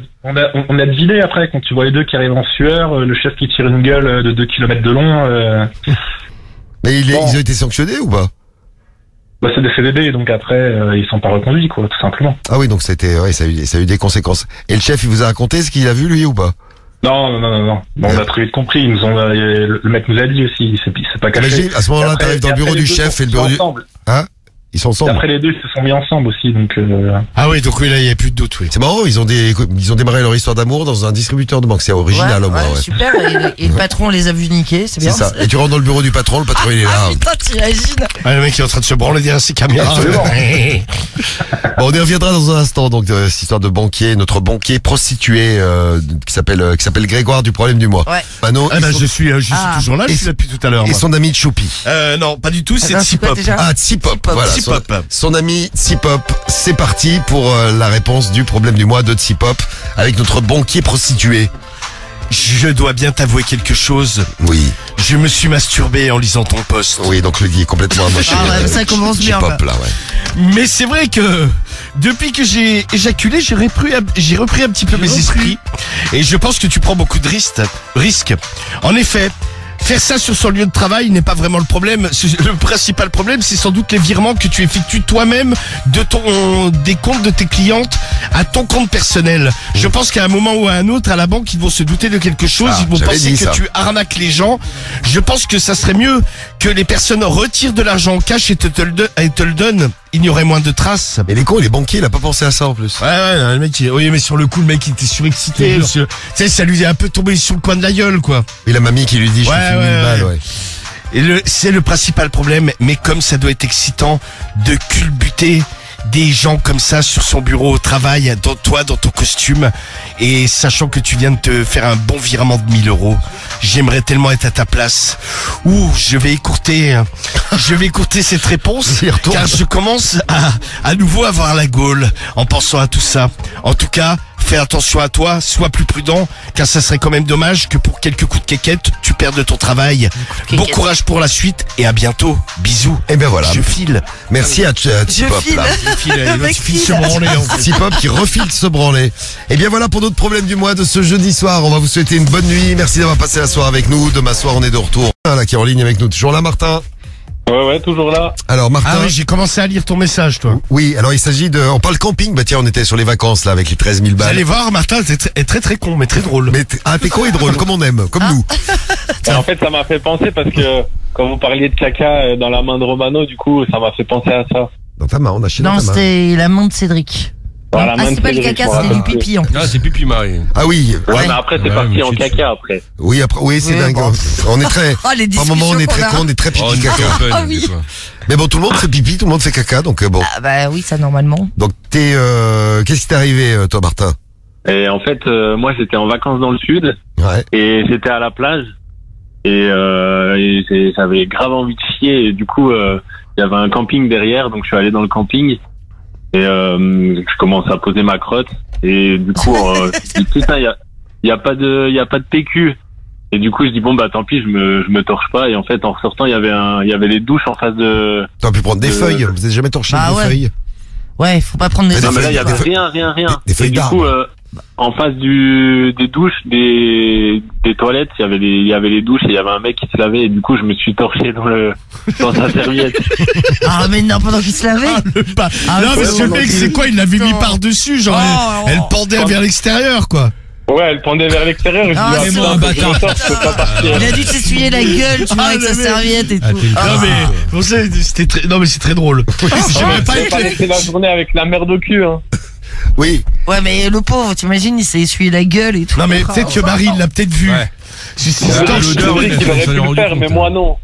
on a deviné après quand tu vois les deux qui arrivent en sueur, le chef qui tire une gueule de 2 km de long. Mais Bon. ils ont été sanctionnés ou pas? Bah, c'est des CDD, donc après ils sont pas reconduits, quoi, tout simplement. Ah oui, donc ça a eu des conséquences. Et le chef, il vous a raconté ce qu'il a vu lui ou pas? Non. Bon, on a très vite compris. Ils nous ont, le mec nous a dit aussi. C'est pas caché. Imagine, à ce moment-là, Après- t'arrives dans le après, bureau les du deux chef sont et le bureau du... ensemble. Hein? Ils sont Et ensemble. après les deux ils se sont mis ensemble aussi, donc. Ah oui, donc oui, là, il y a plus de doute, oui. C'est marrant, ils ont démarré leur histoire d'amour dans un distributeur de banque. C'est original au moins, ouais. Super, et le patron les a vus niquer, c'est C'est bien. ça. Et tu rentres dans le bureau du patron, le patron il est là. Ah putain, t'imagines? Ah, le mec, il est en train de se branler derrière ses caméras. Bon, on y reviendra dans un instant, donc, de cette histoire de banquier, notre banquier prostitué, qui s'appelle Grégoire du problème du mois. Ouais. Mano, Ah bah, je suis Ah. toujours là, je suis là depuis tout à l'heure. et moi. son ami Choupi. Non, pas du tout, c'est Attends, c'est quoi Tsipop. déjà? Ah, Tsipop. Tsipop. Voilà. Tsipop. Son ami Tsipop. C'est parti pour la réponse du problème du mois de Tsipop avec notre banquier prostitué. Je dois bien t'avouer quelque chose. Oui. Je me suis masturbé en lisant ton post. Oui, donc le dit est complètement amoché. Ah ouais, ça commence bien, Tsipop, là, ouais. Mais c'est vrai que depuis que j'ai éjaculé, j'ai repris un petit peu mes esprits. Et je pense que tu prends beaucoup de risques. En effet, faire ça sur son lieu de travail n'est pas vraiment le problème. Le principal problème, c'est sans doute les virements que tu effectues toi-même des comptes de tes clientes à ton compte personnel. Je pense qu'à un moment ou à un autre, à la banque, ils vont se douter de quelque chose. Ah, Ils vont j'avais penser dit que ça. tu arnaques les gens. Je pense que ça serait mieux que les personnes retirent de l'argent en cash et te le donnent. Il y aurait moins de traces. Mais les cons, les banquiers, il a pas pensé à ça en plus. Ouais, le mec, oui, mais sur le coup, le mec, il était surexcité. Tu sais, ça lui est un peu tombé sur le coin de la gueule, quoi. Et la mamie qui lui dit, je te Ouais, file 1000 ouais, balles, ouais. ouais. Et c'est le principal problème, mais comme ça doit être excitant de culbuter des gens comme ça sur son bureau au travail, dans ton costume, et sachant que tu viens de te faire un bon virement de 1000 €, j'aimerais tellement être à ta place. Ouh, je vais écourter cette réponse, Y retourne. car je commence à nouveau avoir la gaule en pensant à tout ça. En tout cas, fais attention à toi, sois plus prudent, car ça serait quand même dommage que pour quelques coups de quéquette, tu perdes ton travail. Bon courage pour la suite et à bientôt. Bisous. Et ben voilà. Je file. Merci à Tsipop, file. là. Le mec file. se branler, en fait. Tsipop qui refile de se branler. Et bien voilà pour notre problème du mois de ce jeudi soir. On va vous souhaiter une bonne nuit. Merci d'avoir passé la soirée avec nous. Demain soir, on est de retour. Là, qui est en ligne avec nous. Toujours là, Martin. Ouais, toujours là. Alors, Martin. Ah oui, j'ai commencé à lire ton message, toi. Oui, alors il s'agit de... On parle camping. Bah tiens, on était sur les vacances, là, avec les 13 000 Vous balles. allez voir, Martin, est très très con, mais très drôle. Mais t'es con et drôle, comme on aime, comme nous. Et en fait, ça m'a fait penser parce que quand vous parliez de caca dans la main de Romano, du coup, ça m'a fait penser à ça. Dans ta main, on a chié dans Non, ta main. c'était la main de Cédric. Voilà, Ah, main de c'est pas le Cédric, caca, je me c'était du rappelle. pipi en plus. Ah, c'est pipi Marie. Ah oui, Ouais, Ouais. mais après, c'est Ouais, parti mais en je suis caca après. oui, après, oui, c'est Ouais, dingue. bon. On est très... Oh, les Par moment, on est très discussions con, on est très Oh, pipi une caca. open, Ah des oui. fois. Mais bon, tout le monde fait pipi, tout le monde fait caca, donc bon. Ah bah oui, ça normalement. Donc qu'est-ce qui t'est arrivé, toi, Martin? Et en fait, moi, j'étais en vacances dans le sud Ouais. et j'étais à la plage et j'avais grave envie de chier et du coup, il y avait un camping derrière, donc je suis allé dans le camping et je commence à poser ma crotte et du coup, je dis, putain, il y a pas de PQ. Et du coup, je dis bon bah tant pis, je me torche pas. Et en fait, en ressortant, il y avait les douches en face de. T'aurais pu prendre des feuilles. Vous avez jamais torché Bah des ouais. feuilles? Ouais, faut pas prendre des Mais Non mais là, il y des avait feuilles- rien. des feuilles Et du d'arbre. coup, en face des douches, des toilettes, il y avait les douches et il y avait un mec qui se lavait. Et du coup, je me suis torché dans sa serviette. Ah mais non, pendant qu'il se lavait. Ah, non, ouais, mais ce ouais, mec, ouais. c'est quoi? Il l'avait mis Non. par-dessus, genre, Oh, elle pendait vers l'extérieur, quoi. Ouais, elle pendait vers l'extérieur. Je Ah, dis, c'est putain, bon, faut que je bâtard. sorte, je peux pas partir. Il a dû s'essuyer la gueule, tu vois, Ah, avec le sa mec. serviette et Ah, tout. t'es une Ah. Non, mais, bon, c'était très, non, mais c'est très drôle. J'aimerais pas J'ai être pas laissé la journée avec la merde au cul. Hein. Oui. Ouais, mais le pauvre, t'imagines, il s'est essuyé la gueule et tout. Non, mais peut-être que Marie l'a peut-être vu. Ouais. C'est Ouais, torche, l'odeur, Cédric, il il aurait s'en est pu le rendu faire, compte, mais moi non.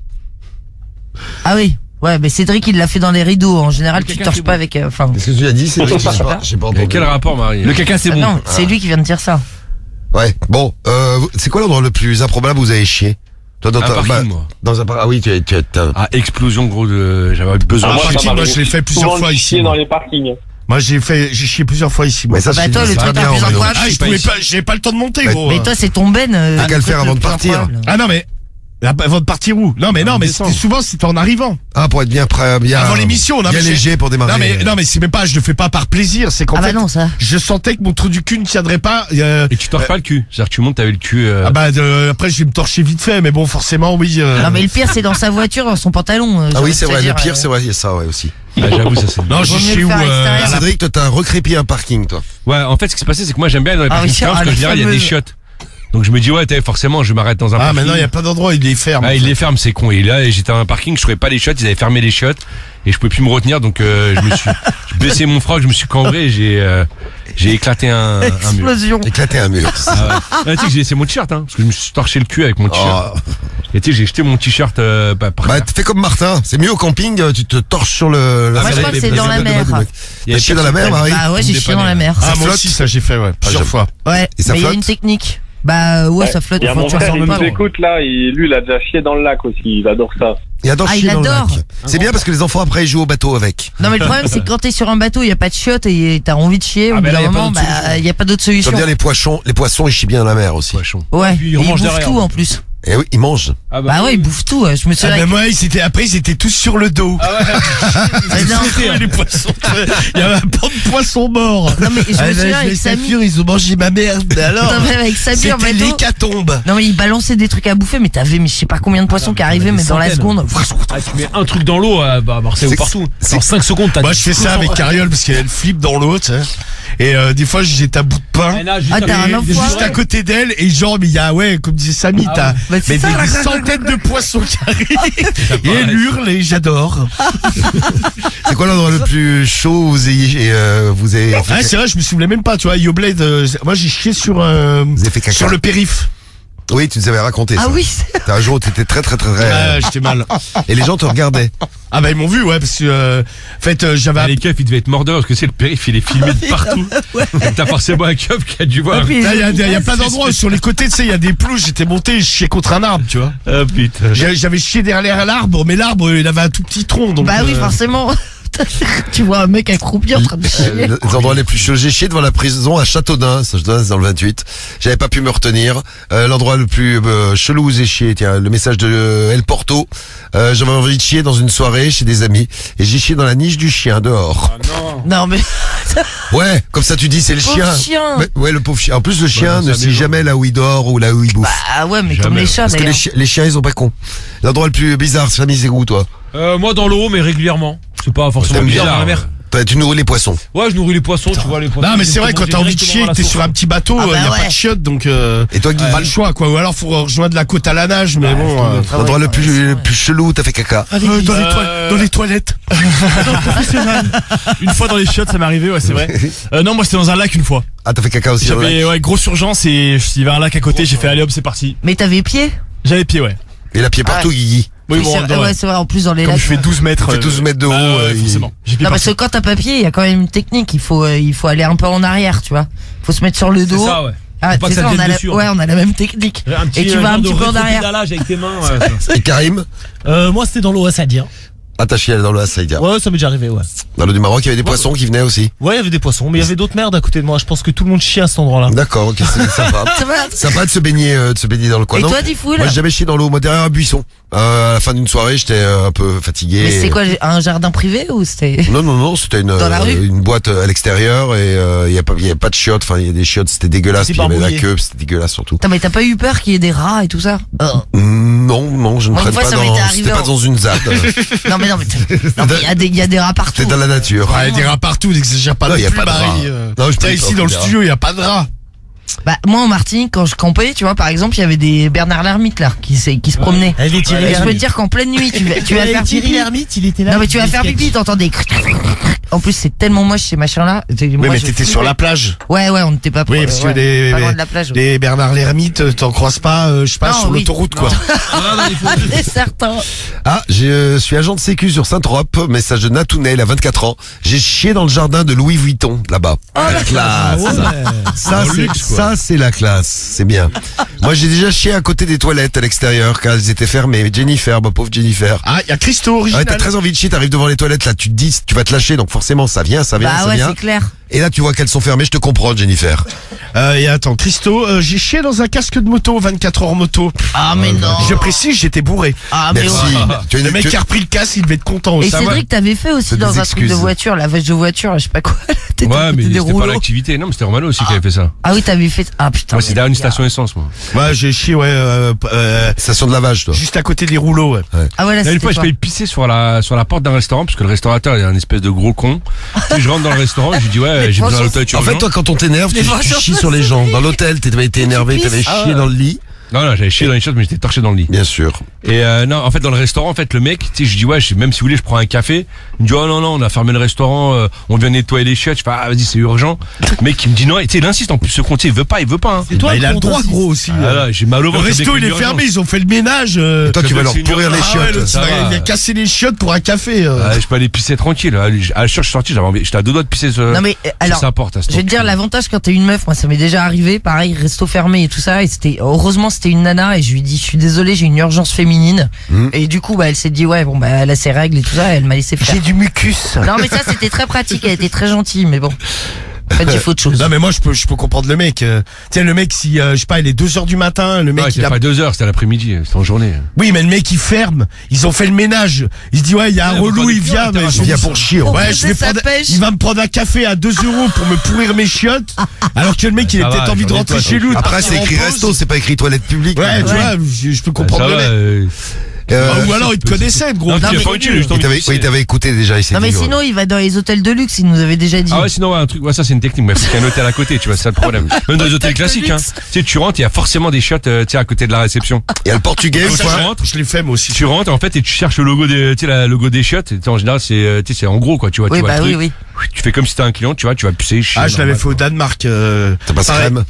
Ah oui. Ouais, mais Cédric, il l'a fait dans les rideaux. En général, tu Quelqu'un torches fait pas bon. avec, enfin. Qu'est-ce que tu as dit? C'est vrai que j'ai pas Mais entendu. quel rapport, Marie? Le caca, c'est Ah bon. non, c'est lui qui vient de dire ça. Ouais. Bon, c'est quoi l'endroit le plus improbable où vous avez chié? Toi, dans Un ta, parking, moi. dans un ah oui, t'as- Ah, explosion, gros, j'avais besoin Ah, de moi, chier. ça moi, m'arrive je l'ai fait plusieurs souvent fois de ici, chier moi. dans les parkings. Moi, j'ai chié plusieurs fois ici, moi. Mais ça, Bah, c'est toi, le ça truc va le bien, plus Romano. incroyable, Ah, c'est j'avais pas le temps de monter, Mais- gros. Mais toi, c'est ton ben. T'as qu'à le faire avant de partir. Ah non, mais Avant de partir où? Non, mais souvent, c'est en arrivant. Ah, pour être bien prêt, bien. Avant l'émission, bien léger pour démarrer. Non, mais c'est même pas, je le fais pas par plaisir, c'est qu'en fait, non, ça. je sentais que mon trou du cul ne tiendrait pas. Et tu tords pas le cul. C'est-à-dire que tu montes, t'avais le cul. Après, je vais me torcher vite fait, mais bon, forcément, oui. Non, mais le pire, c'est dans sa voiture, dans son pantalon. Ah oui, c'est vrai, le pire, c'est vrai, il y a ça, ouais, aussi. Ah, j'avoue, ça c'est. Non, j'ai chez où, Cédric, toi, t'as recrépi un parking, toi. Ouais, en fait, ce qui s'est passé, c'est que moi, j'aime bien aller dans les parkings fermés, parce que je dirais, il y a des chiottes. Donc je me dis forcément je m'arrête dans un parking. Ah maintenant il y a pas d'endroit, il les ferme. Ah il les ferme, c'est con. Et là j'étais dans un parking, je trouvais pas les chiottes, ils avaient fermé les chiottes et je pouvais plus me retenir, donc je baissé mon froc, je me suis cambré et j'ai éclaté un mur. Explosion. Éclaté un mur. Ah ouais. Tu sais que j'ai laissé mon t-shirt parce que je me suis torché le cul avec mon t-shirt. Et tu sais j'ai jeté mon t-shirt par terre. Fais comme Martin, c'est mieux au camping, tu te torches sur le. Moi je crois que c'est dans la mer. T'as chié dans la mer, Marie? Ah ouais, j'ai chié dans la mer. Ah moi aussi ça j'ai fait plusieurs fois. Ouais. Et ça mais il y a flotte une technique. Bah ouais, ça flotte. Il y a mon frère, il nous écoute là, lui il a déjà chié dans le lac aussi, il adore ça. Il adore chier dans le adore. lac. C'est bien parce que les enfants après ils jouent au bateau avec. Non mais le problème c'est que quand t'es sur un bateau, il y a pas de chiottes et t'as envie de chier, au bout d'un moment, il y a pas d'autre solution. Comme dire les poissons ils chient bien dans la mer aussi. Ouais, puis, ils mangent bouffent derrière. tout en plus. Et oui, ils mangent. Bah ouais, ils bouffent tout. Je me souviens. Moi ils étaient tous sur le dos. Les poissons. Il y avait un pan de poissons morts. Non mais je me souviens avec Samir, ils ont mangé ma merde. Alors non, mais avec Samir, c'était l'hécatombe. Non mais ils balançaient des trucs à bouffer, mais t'avais je sais pas combien de poissons qui arrivaient, mais dans la seconde. Ah, tu mets un truc dans l'eau à Marseille ou partout. En 5 secondes, t'as. Moi je fais ça avec Cariole parce qu'elle flippe dans l'eau, tu sais. Et des fois j'étais à bout de pain. T'as un enfoiré. Juste à côté d'elle et genre mais il y a comme disait Samy, t'as Bah, mais des centaines de poissons qui arrivent. Et elle hurle et j'adore. C'est quoi l'endroit le plus chaud où vous avez Ah c'est vrai, je me souvenais même pas, tu vois, Yoblade, moi j'ai chié sur Vous avez fait caca. sur le périph. Oui, tu nous avais raconté ça. Ah oui. T'as un jour où t'étais très. J'étais mal. Et les gens te regardaient. Ah bah ils m'ont vu, ouais, parce que en fait j'avais Les keufs ils devaient être mordeurs parce que c'est le périph', il est filmé de partout. T'as forcément un keuf qui a dû voir. il y a pas d'endroit sur les côtés, tu sais, il y a des pelouses, j'étais monté, je chiais contre un arbre, tu vois. Ah putain. J'avais chié derrière l'arbre, mais l'arbre il avait un tout petit tronc donc. Bah oui, forcément. Tu vois un mec accroupi en train de chier. Les endroits les plus chauds. J'ai chié devant la prison à Châteaudun, ça je donne, c'est dans le 28. J'avais pas pu me retenir. L'endroit le plus chelou où j'ai chié, tiens, le message de El Porto. J'avais envie de chier dans une soirée chez des amis et j'ai chié dans la niche du chien dehors. Non mais Ouais, comme ça tu dis c'est le pauvre chien. chien. Mais, ouais, le pauvre chien. En plus le chien ne sait jamais là où il dort ou là où il bouffe. Bah ouais, mais comme les chats Parce que d'ailleurs. les chiens ils ont pas con. L'endroit le plus bizarre, Samy, c'est où toi? Moi dans l'eau, mais régulièrement. C'est pas forcément T'aimes bizarre bien, dans la mer. Tu nourris les poissons. Ouais, je nourris les poissons, tu vois les poissons. Non mais c'est vrai quand t'as envie de chier, que t'es sur un petit bateau, Ah bah y a ouais. pas de chiottes donc Et toi, Guy, pas le choix quoi. Ou alors faut rejoindre la côte à la nage, mais bon. l'endroit le plus chelou où t'as fait caca? Dans les toilettes. Une fois dans les chiottes, ça m'est arrivé, ouais, c'est vrai. Non, moi c'était dans un lac une fois. Ah, t'as fait caca aussi dans le lac. J'avais grosse urgence et il y avait un lac à côté, j'ai fait allez hop, c'est parti. Mais t'avais pied? J'avais pied, ouais. Et la pied partout, Guigui. Oui, bon, C'est vrai, en plus dans les comme lacs. je fais 12 mètres. Il fait 12 mètres de haut. ouais, forcément. J'ai pied Non, parce que partout. quand t'as pas pied, il y a quand même une technique. Il faut aller un peu en arrière, tu vois. Faut se mettre sur le C'est dos. ça, ouais. Ah, Faut pas c'est que ça ça, te on a vienne dessus, ouais, on a la même technique. Et tu vas un petit peu en arrière. Avec tes mains, ouais. Et Karim, Moi, c'était dans l'eau à Sadir. attaché dans le Saïdia. Ouais, ça m'est déjà arrivé, ouais. Dans l'eau du Maroc, il y avait des poissons qui venaient aussi. Ouais, il y avait des poissons, mais il y avait d'autres merdes à côté de moi. Je pense que tout le monde chie à cet endroit-là. D'accord, ok, c'est sympa. Ça va. Sympa de se baigner dans le coin. Et Non, toi, Diffoul? moi, j'ai jamais chié dans l'eau. Moi, derrière un buisson. À la fin d'une soirée, j'étais un peu fatigué. Mais c'est quoi, un jardin privé ou c'était? Non, c'était Dans la rue une boîte à l'extérieur et il y avait pas de chiottes. Enfin, il y a des chiottes, c'était dégueulasse. C'est Puis il y avait la barbouillé. queue, puis c'était dégueulasse surtout. Attends, mais t'as pas eu peur qu'il y ait des rats et tout ça? Non, je ne Moi, une traîne fois, pas ça m'était dans. arrivé C'était pas en- dans une ZAD. Non mais il y a des rats partout. C'était dans la nature. Ouais, des rats partout, n'exagère pas Non, non y a plus, pas de Marie. rats. Non, je T'as peux ici pas, dans le des rats. studio, il y a pas de rats. Bah moi en Martinique quand je campais, tu vois par exemple il y avait des Bernard l'ermite là qui se promenaient. Elle est tirée Et je peux te dire qu'en pleine nuit tu vas faire Thierry pipi. l'ermite, il était là. Non mais tu vas faire pipi, t'entends des. En plus c'est tellement moche ces machins là. Oui, mais t'étais sur la plage. Ouais on n'était pas. Oui, parce que ouais, pas loin de la plage. Ouais. les Bernard l'ermite, t'en croises pas, je sais pas, Non, sur oui. l'autoroute, quoi. C'est certain. Ah, je suis agent de sécu sur Saint-Trope, message de Natounet, il a 24 ans. J'ai chié dans le jardin de Louis Vuitton, là-bas. La classe. Ça, c'est la classe. C'est bien. Moi, j'ai déjà chié à côté des toilettes à l'extérieur, car elles étaient fermées. Jennifer, ma pauvre Jennifer. Ah, il y a Christo Ouais, original. t'as très envie de chier, t'arrives devant les toilettes, là, tu te dis, tu vas te lâcher, donc forcément, ça vient. Bah ouais c'est clair. Et là, tu vois qu'elles sont fermées, je te comprends, Jennifer. Et attends, Christo, j'ai chié dans un casque de moto, 24 heures moto. Ah, mais non. Je précise, j'étais bourré. Ah, mais Merci. ouais. Le mec qui a repris le casque, il devait être content Et aussi. Cédric, t'avais fait aussi C'est dans des un truc de excuses. voiture, lavage de voiture, je sais pas quoi. T'étais Ouais, mais des c'était pas rouleaux. l'activité. Non, mais c'était Romano aussi qui avait fait ça. Ah oui, t'avais fait. Ah putain. Moi, c'est mais derrière une gars. station essence, moi. Ouais, j'ai chié, Station de lavage, toi. juste à côté des rouleaux, ouais. Ah ouais, là, Une c'était fois, je toi. failli pisser sur la porte d'un restaurant, parce que le restaurateur est un espèce de gros con. Et je rentre dans le restaurant, et je lui dis, ouais, j'ai besoin d'un toilette En fait, urgent. toi, quand on t'énerve, Mais tu franchement, chies sur les gens. Dans l'hôtel, t'avais été énervé, pisses. t'avais Ah chié ouais. dans le lit. Non, j'avais chié dans les chiottes, mais j'étais torché dans le lit. Bien sûr. Et non, en fait, dans le restaurant, en fait, le mec, tu sais, je dis ouais, même si vous voulez, je prends un café. Il me dit oh non, on a fermé le restaurant, on vient nettoyer les chiottes. Je fais ah vas-y, c'est urgent. Le mec, il me dit non, et tu sais, il insiste en plus, ce con, tu sais, il veut pas. Hein. C'est toi Bah, il a le compte droit, aussi. gros, aussi. Ah là, j'ai mal au Le ventre. resto, il est fermé, ils ont fait le ménage. Et toi, tu vas leur c'est une pourrir les Ah ouais, chiottes. l'autre, ça il va. vient casser les chiottes pour un café. Ah, je peux aller pisser tranquille. À la chiotte, je suis sorti, j'étais à deux doigts de pisser Non mais alors, sa porte. je vais te dire l'avantage quand t'es une meuf, moi ça m'est déjà arrivé, pareil, resto fermé et tout ça, et heureusement c'était une nana et je lui dis je suis désolé, j'ai une urgence féminine. Et du coup elle s'est dit ouais bon bah elle a ses règles et tout ça, elle m'a laissé faire. J'ai du mucus. Non mais ça c'était très pratique, elle était très gentille, mais bon. En fait j'ai fait autre chose. Non mais moi je peux comprendre le mec. Tu sais le mec si je sais pas il est 2h du matin, le mec Ouais, il c'était a pas 2 heures, c'était l'après-midi, c'était en journée. oui mais le mec il ferme, ils ont fait le ménage. Il se dit ouais il y a un Ouais, on relou va il pas vient des mais clients, je Il vient pour chier. Pour ouais, poser sa pêche. il va me prendre un café à 2 euros pour me pourrir mes chiottes, alors que le mec il a Ça peut-être va, envie de j'en ai rentrer pas, chez lui. de Après, partir c'est en écrit pause. resto, c'est pas écrit toilette publique. Ouais, tu Ouais. vois, je peux comprendre Ça le va, mec. Ou alors il te connaissait gros. Non, Non, tu mais- pas utile, je t'en il prie. t'avait écouté déjà, il s'est Non mais dit, sinon il va dans les hôtels de luxe, il nous avait déjà dit. Ah ouais, sinon, ouais, un truc, ouais, ça c'est une technique, mais il faut qu'il y ait un hôtel à côté, tu vois, c'est ça le problème. Même dans les hôtels classiques, hein. Tu sais, tu rentres, il y a forcément des chiottes, tu sais, à côté de la réception. Il y a le portugais, Ça, quoi. je rentre, Je l'ai fait moi aussi. tu rentres, en fait, et tu cherches le logo des, tu sais, le logo des chiottes, et en général, c'est, tu sais, c'est en gros, quoi, tu vois, Oui tu vois bah le oui truc. oui. Tu fais comme si t'es un client, tu vois, tu vas pisser, chier. Ah je l'avais normal, fait au quoi. Danemark. T'as pas pareil. crème.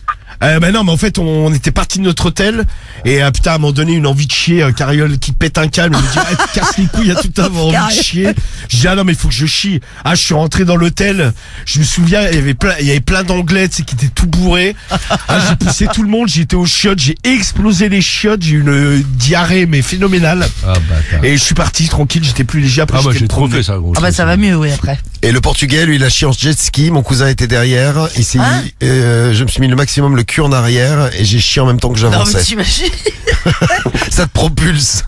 Bah non mais en fait on était parti de notre hôtel et putain à un moment donné une envie de chier, Carriole qui pète un câble, il me dit ah, tu casses les couilles, il y a tout un envie de Carriole. chier. Je dis ah non mais il faut que je chie. Ah je suis rentré dans l'hôtel, je me souviens il y avait plein d'anglais tu sais, qui étaient tout bourrés. Ah j'ai poussé tout le monde, j'étais aux chiottes, j'ai explosé les chiottes, j'ai eu une diarrhée mais phénoménale. Ah, bâtard. Et je suis parti tranquille, j'étais plus léger après. Ah, moi, j'étais j'ai trop promené. fait ça, gros. Ah bah ça va mieux oui après. Et le portugais, lui, il a chié en jet ski. Mon cousin était derrière. Ici, Hein je me suis mis le maximum le cul en arrière et j'ai chié en même temps que Non mais j'avançais. t'imagines. Ça te propulse.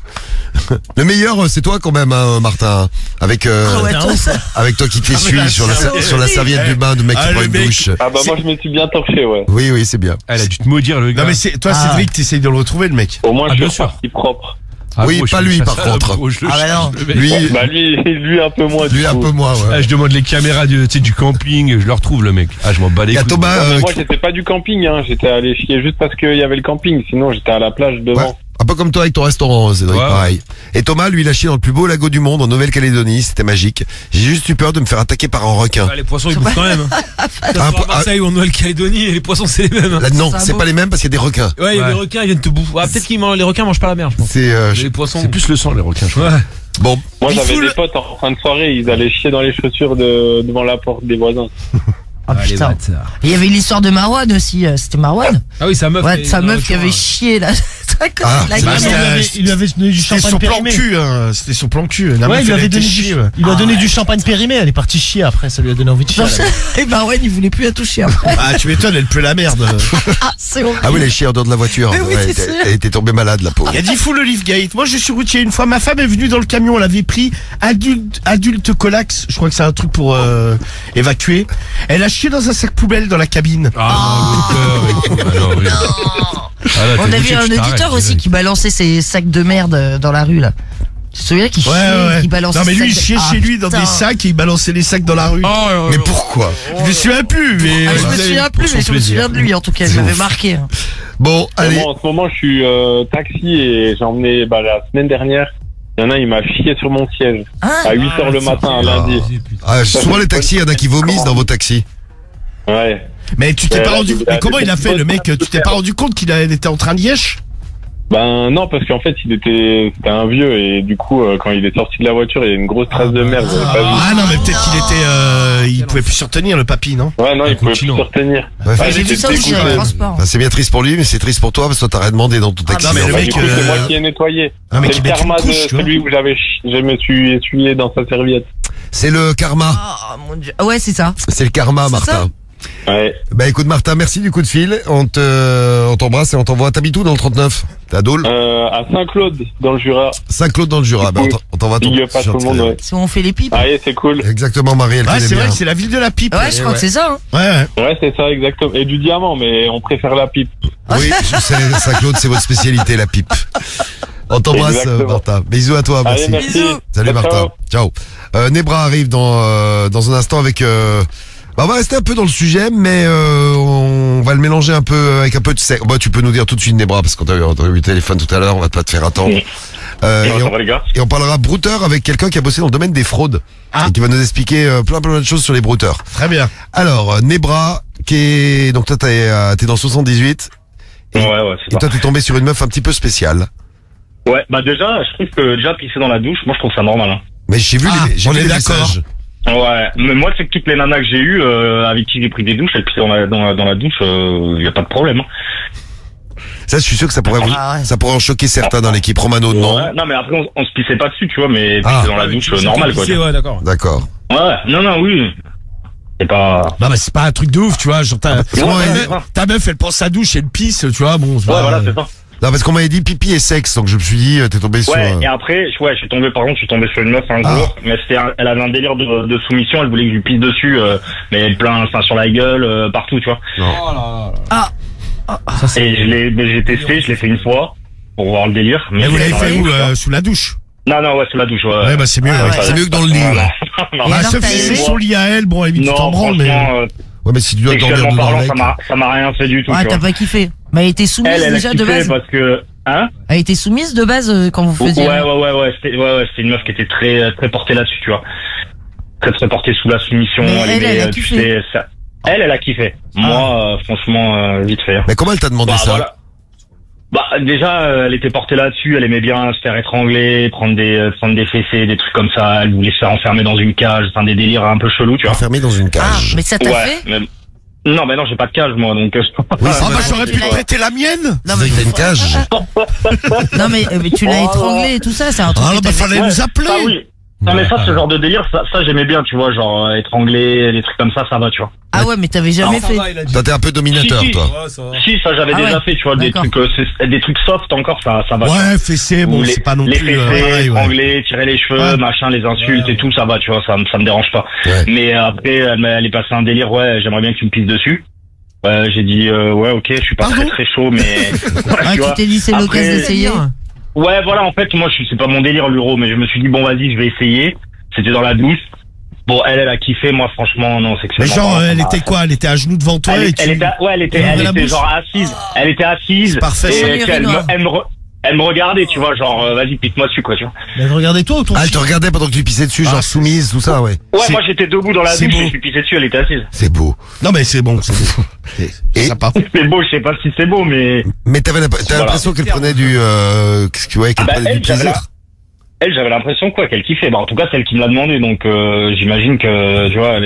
Le meilleur, c'est toi quand même, hein, Martin. Avec, Ah ouais, toi, ça. avec toi qui t'essuie là, sur c'est sur la serviette du bain de mec Ah, qui prend le une mec. douche. Ah bah moi je me suis bien torché, ouais. Oui, c'est bien. Elle a dû te maudire, le gars. Non mais c'est toi Ah. Cédric, t'essayes de le retrouver le mec. Au moins Ah, je bien suis sûr. reparti propre. Ah, Oui, gros, je pas fais lui, ça, par ça, contre. gros, je le Ah bah non. je le mets. Lui, Bah lui un peu moins. lui du un coup. peu moins, ouais. Ah, je demande les caméras tu sais, du camping, je le retrouve, le mec. Ah, je m'en bats les Il y a couilles. Thomas, Ouais, mais moi j'étais pas du camping, hein. J'étais allé chier juste parce qu'il y avait le camping. Sinon j'étais à la plage devant. ouais, un peu comme toi avec ton restaurant, Cédric, Ouais. pareil. Et Thomas, lui, il a chié dans le plus beau lago du monde, en Nouvelle-Calédonie. C'était magique. J'ai juste eu peur de me faire attaquer par un requin. Ah, les poissons ils bouffent quand même. Ah, À Marseille ou en Nouvelle-Calédonie, les poissons c'est les mêmes. là, non, C'est un c'est beau. pas les mêmes parce qu'il y a des requins. Ouais, il y a Ouais. des requins, ils viennent te bouffer. Ah, peut-être les requins mangent pas la mer, je pense. C'est, Les poissons. C'est plus le sang, les requins, je crois. Ouais. bon. Moi Il j'avais fout des le- potes en fin de soirée, ils allaient chier dans les chaussures devant la porte des voisins. Ah les putain. bâtards. Il y avait l'histoire de Marwan aussi, c'était Marwan. Ah oui, sa meuf. Ouais, sa meuf qui avait chié là. Ah, La c'est gueule. pas Il lui avait donné du C'était champagne son plan périmé. cul, hein. C'était son plan cul. La Ouais, meuf, il lui elle avait était donné chier, du, ouais. il lui a donné du champagne périmé, elle est partie chier après, ça lui a donné envie de chier. Non, elle a- Et Marwan il voulait plus la toucher après. Ah, tu m'étonnes, elle pleut la merde. Ah c'est horrible. Ah oui, les chiens en dehors de la voiture. Mais oui, Ouais, c'est sûr. elle était tombée malade, la pauvre. Il a dit fou le Leafgate. Moi, je suis routier une fois. Ma femme est venue dans le camion. Elle avait pris adulte Colax. Je crois que c'est un truc pour évacuer. Elle a chié dans un sac poubelle dans la cabine. Ah, non, non, oui. Ah, là, On t'es a vu routier, un tu t'arrêtes, auditeur aussi Cédric. qui balançait ses sacs de merde dans la rue là. Tu te souviens qu'il chiait, qu'il balançait Non, mais ses lui, il sacs de- chiait Ah, chez lui dans putain. des sacs et il balançait les sacs dans la rue. Mais pourquoi? Je me souviens plus, mais. Ah, je me souviens plus, mais je me souviens de lui en tout cas, je m'avais marqué. hein. Bon, allez. Moi, en ce moment je suis taxi et j'ai emmené la semaine dernière. Il y en a, il m'a chié sur mon siège. Ah, À 8h le matin, un lundi. Ah, souvent les taxis, il y en a qui vomissent dans vos taxis. Ouais. Mais tu t'es Ouais, pas là, rendu. il a Mais comment des il a fait, bonnes le mec? Tu t'es pas rendu compte qu'il était en train de lièche? Ben non, parce qu'en fait, c'était un vieux et du coup, quand il est sorti de la voiture, il y a une grosse trace de merde. J'avais pas vu. Ah non, mais peut-être qu'il était. Il pouvait plus se retenir, le papy, non? Ouais, non, il pouvait plus se continent. retenir. Ouais, J'ai vu ça aussi dans les transports. Enfin, c'est bien triste pour lui, mais c'est triste pour toi parce que toi t'as rien demandé dans ton taxi. non, mais le Bah, mec, du coup, c'est moi qui ai nettoyé. Ah, mais C'est qui le met une karma couche, de tu vois. celui où je me suis essuyé dans sa serviette. C'est le karma. mon Dieu. Ouais, c'est ça. C'est le karma, C'est Martin. ça. Ouais. Bah écoute Martin, merci du coup de fil. On t'embrasse et on t'envoie. T'habites où dans le 39? T'es à Dole? À Saint-Claude, dans le Jura. Saint-Claude dans le Jura. Bah, on t'envoie ton. Il y a pas tout le monde, ouais. Si on fait les pipes. Allez, c'est cool. Exactement, Marie, elle Ouais, connaît c'est bien. vrai que c'est la ville de la pipe. Ouais, je crois que c'est ça. Hein. Ouais. Ouais, c'est ça, exactement. Et du diamant, mais on préfère la pipe. Oui, je sais, Saint-Claude, c'est votre spécialité, la pipe. On t'embrasse, Exactement. Martin. Bisous à toi, merci. Allez, merci. Bisous. Salut Ciao, Martin. Ciao. Nebra arrive dans un instant avec. Bah, on va rester un peu dans le sujet, mais on va le mélanger un peu avec un peu de sexe. Bah, tu peux nous dire tout de suite Nebra parce qu'on t'a eu le téléphone tout à l'heure, on va pas te faire attendre. Ça va, les gars? Et on parlera brouteur avec quelqu'un qui a bossé dans le domaine des fraudes et qui va nous expliquer plein de choses sur les brouteurs. Très bien. Alors Nebra, qui est donc toi t'es dans 78. Ouais, c'est Et ça. toi t'es tombé sur une meuf un petit peu spéciale. Ouais, bah déjà, je trouve que déjà pisser dans la douche, moi je trouve ça normal. Hein. Mais j'ai vu on est les d'accord. messages. Ouais, mais moi c'est que toutes les nanas que j'ai eues, avec qui j'ai pris des douches, elles pissaient dans la douche, y a pas de problème. Hein. Ça, je suis sûr que ça pourrait ça pourrait en choquer certains dans l'équipe. Romano, non. Ouais, non mais après on se pissait pas dessus, tu vois, mais pisser dans la douche, normal quoi. Ouais, d'accord. D'accord. Ouais, non, oui. C'est pas... Non, mais c'est pas un truc de ouf, tu vois. Genre, ouais, ta meuf, elle prend sa douche, elle pisse, tu vois. Bon, Ouais, voilà, c'est ça. Non, parce qu'on m'avait dit pipi et sexe, donc je me suis dit, t'es tombé sur. Ouais, et après, je suis tombé sur une meuf un jour, mais elle avait un délire de soumission, elle voulait que je lui pisse dessus, mais plein, enfin, sur la gueule, partout, tu vois. Non. Et j'ai testé, je l'ai fait une fois, pour voir le délire. Mais vous l'avez dans la fait où, douche, sous la douche? Non, ouais, sous la douche, ouais. Ouais, bah, c'est mieux. Ah, ouais. ouais. C'est mieux que dans le lit, ouais. Non, Bah, alors, sauf t'as si c'est aimé son lit à elle, bon, à la limite, tu t'en branles, mais. franchement, Ouais, mais si tu dois dormir sexuellement dedans, parlant, mec. ça m'a rien fait du tout, Ouais, tu t'as vois. pas kiffé. Mais elle était soumise Elle a déjà de kiffé base. parce que, hein? Elle était soumise de base quand vous faisiez. Ouais, c'était une meuf qui était très portée là-dessus, tu vois. Très portée sous la soumission. Mais elle a tu kiffé. sais, ça. Elle a kiffé. Moi, franchement, vite fait. Mais comment elle t'a demandé ça? Voilà. Bah, déjà, elle était portée là-dessus, elle aimait bien se faire étrangler, prendre des fessées, des trucs comme ça, elle voulait se faire enfermer dans une cage, enfin des délires un peu chelous, tu vois. Enfermé dans une Ah, cage. mais ça t'a fait? mais... Non, mais non, j'ai pas de cage, moi, donc... Oui, Ah, bah, j'aurais pu te prêter la mienne. Non, mais t'as une cage. Non, mais tu l'as étranglé et tout ça, c'est un truc. Ah, que bah, t'as fallait fait. nous appeler. Ah oui. Non, mais ça, ce genre de délire, ça j'aimais bien, tu vois, genre étrangler, des trucs comme ça va, tu vois. Ah ouais, mais t'avais jamais fait. Toi, t'es un peu dominateur, Si, si. toi. Si, ça j'avais Ah déjà ouais. fait, tu vois, des D'accord. trucs, des trucs soft encore, ça va. Ouais, fessé, bon, les, c'est pas non les plus, fessées, pareil, ouais. étrangler, tirer les cheveux, Ouais. machin, les insultes et tout, ça va, tu vois, ça me dérange pas. Ouais. Mais après, elle est passée un délire, ouais, j'aimerais bien que tu me pisses dessus. J'ai dit, ouais, ok, je suis pas Pardon très chaud, mais... ouais, Ah, tu tu vois. t'es dit c'est Après- l'occasion d'essayer. Ouais, voilà, en fait, moi, c'est pas mon délire, l'euro, mais je me suis dit, bon, vas-y, je vais essayer. C'était dans la douche. Bon, elle a kiffé, moi, franchement, non, c'est que Mais genre, elle était quoi? Elle était à genoux devant toi et tu... elle ouvrais la était bouche genre assise. Elle était assise. C'est parfait. Et Sur elle l'urinoir. me regardait, tu vois, genre, vas-y, pique-moi dessus, quoi, tu vois. Mais regardez toi ou ton Ah, elle te regardait pendant que tu pissais dessus, genre soumise, tout ça, ouais. Ouais, C'est- moi, j'étais debout dans la c'est douche beau. et je suis pissé dessus, elle était assise. C'est beau. Non, mais c'est bon, c'est bon. C'est Et- sympa. C'est beau, je sais pas si c'est beau, mais... Mais t'as l'impression qu'elle prenait du, qu'est-ce que, ouais, qu'elle Ah bah, prenait du elle, j'avais plaisir. j'avais l'impression, quoi, qu'elle kiffait. Bah, en tout cas, c'est elle qui me l'a demandé, donc, j'imagine que, tu vois,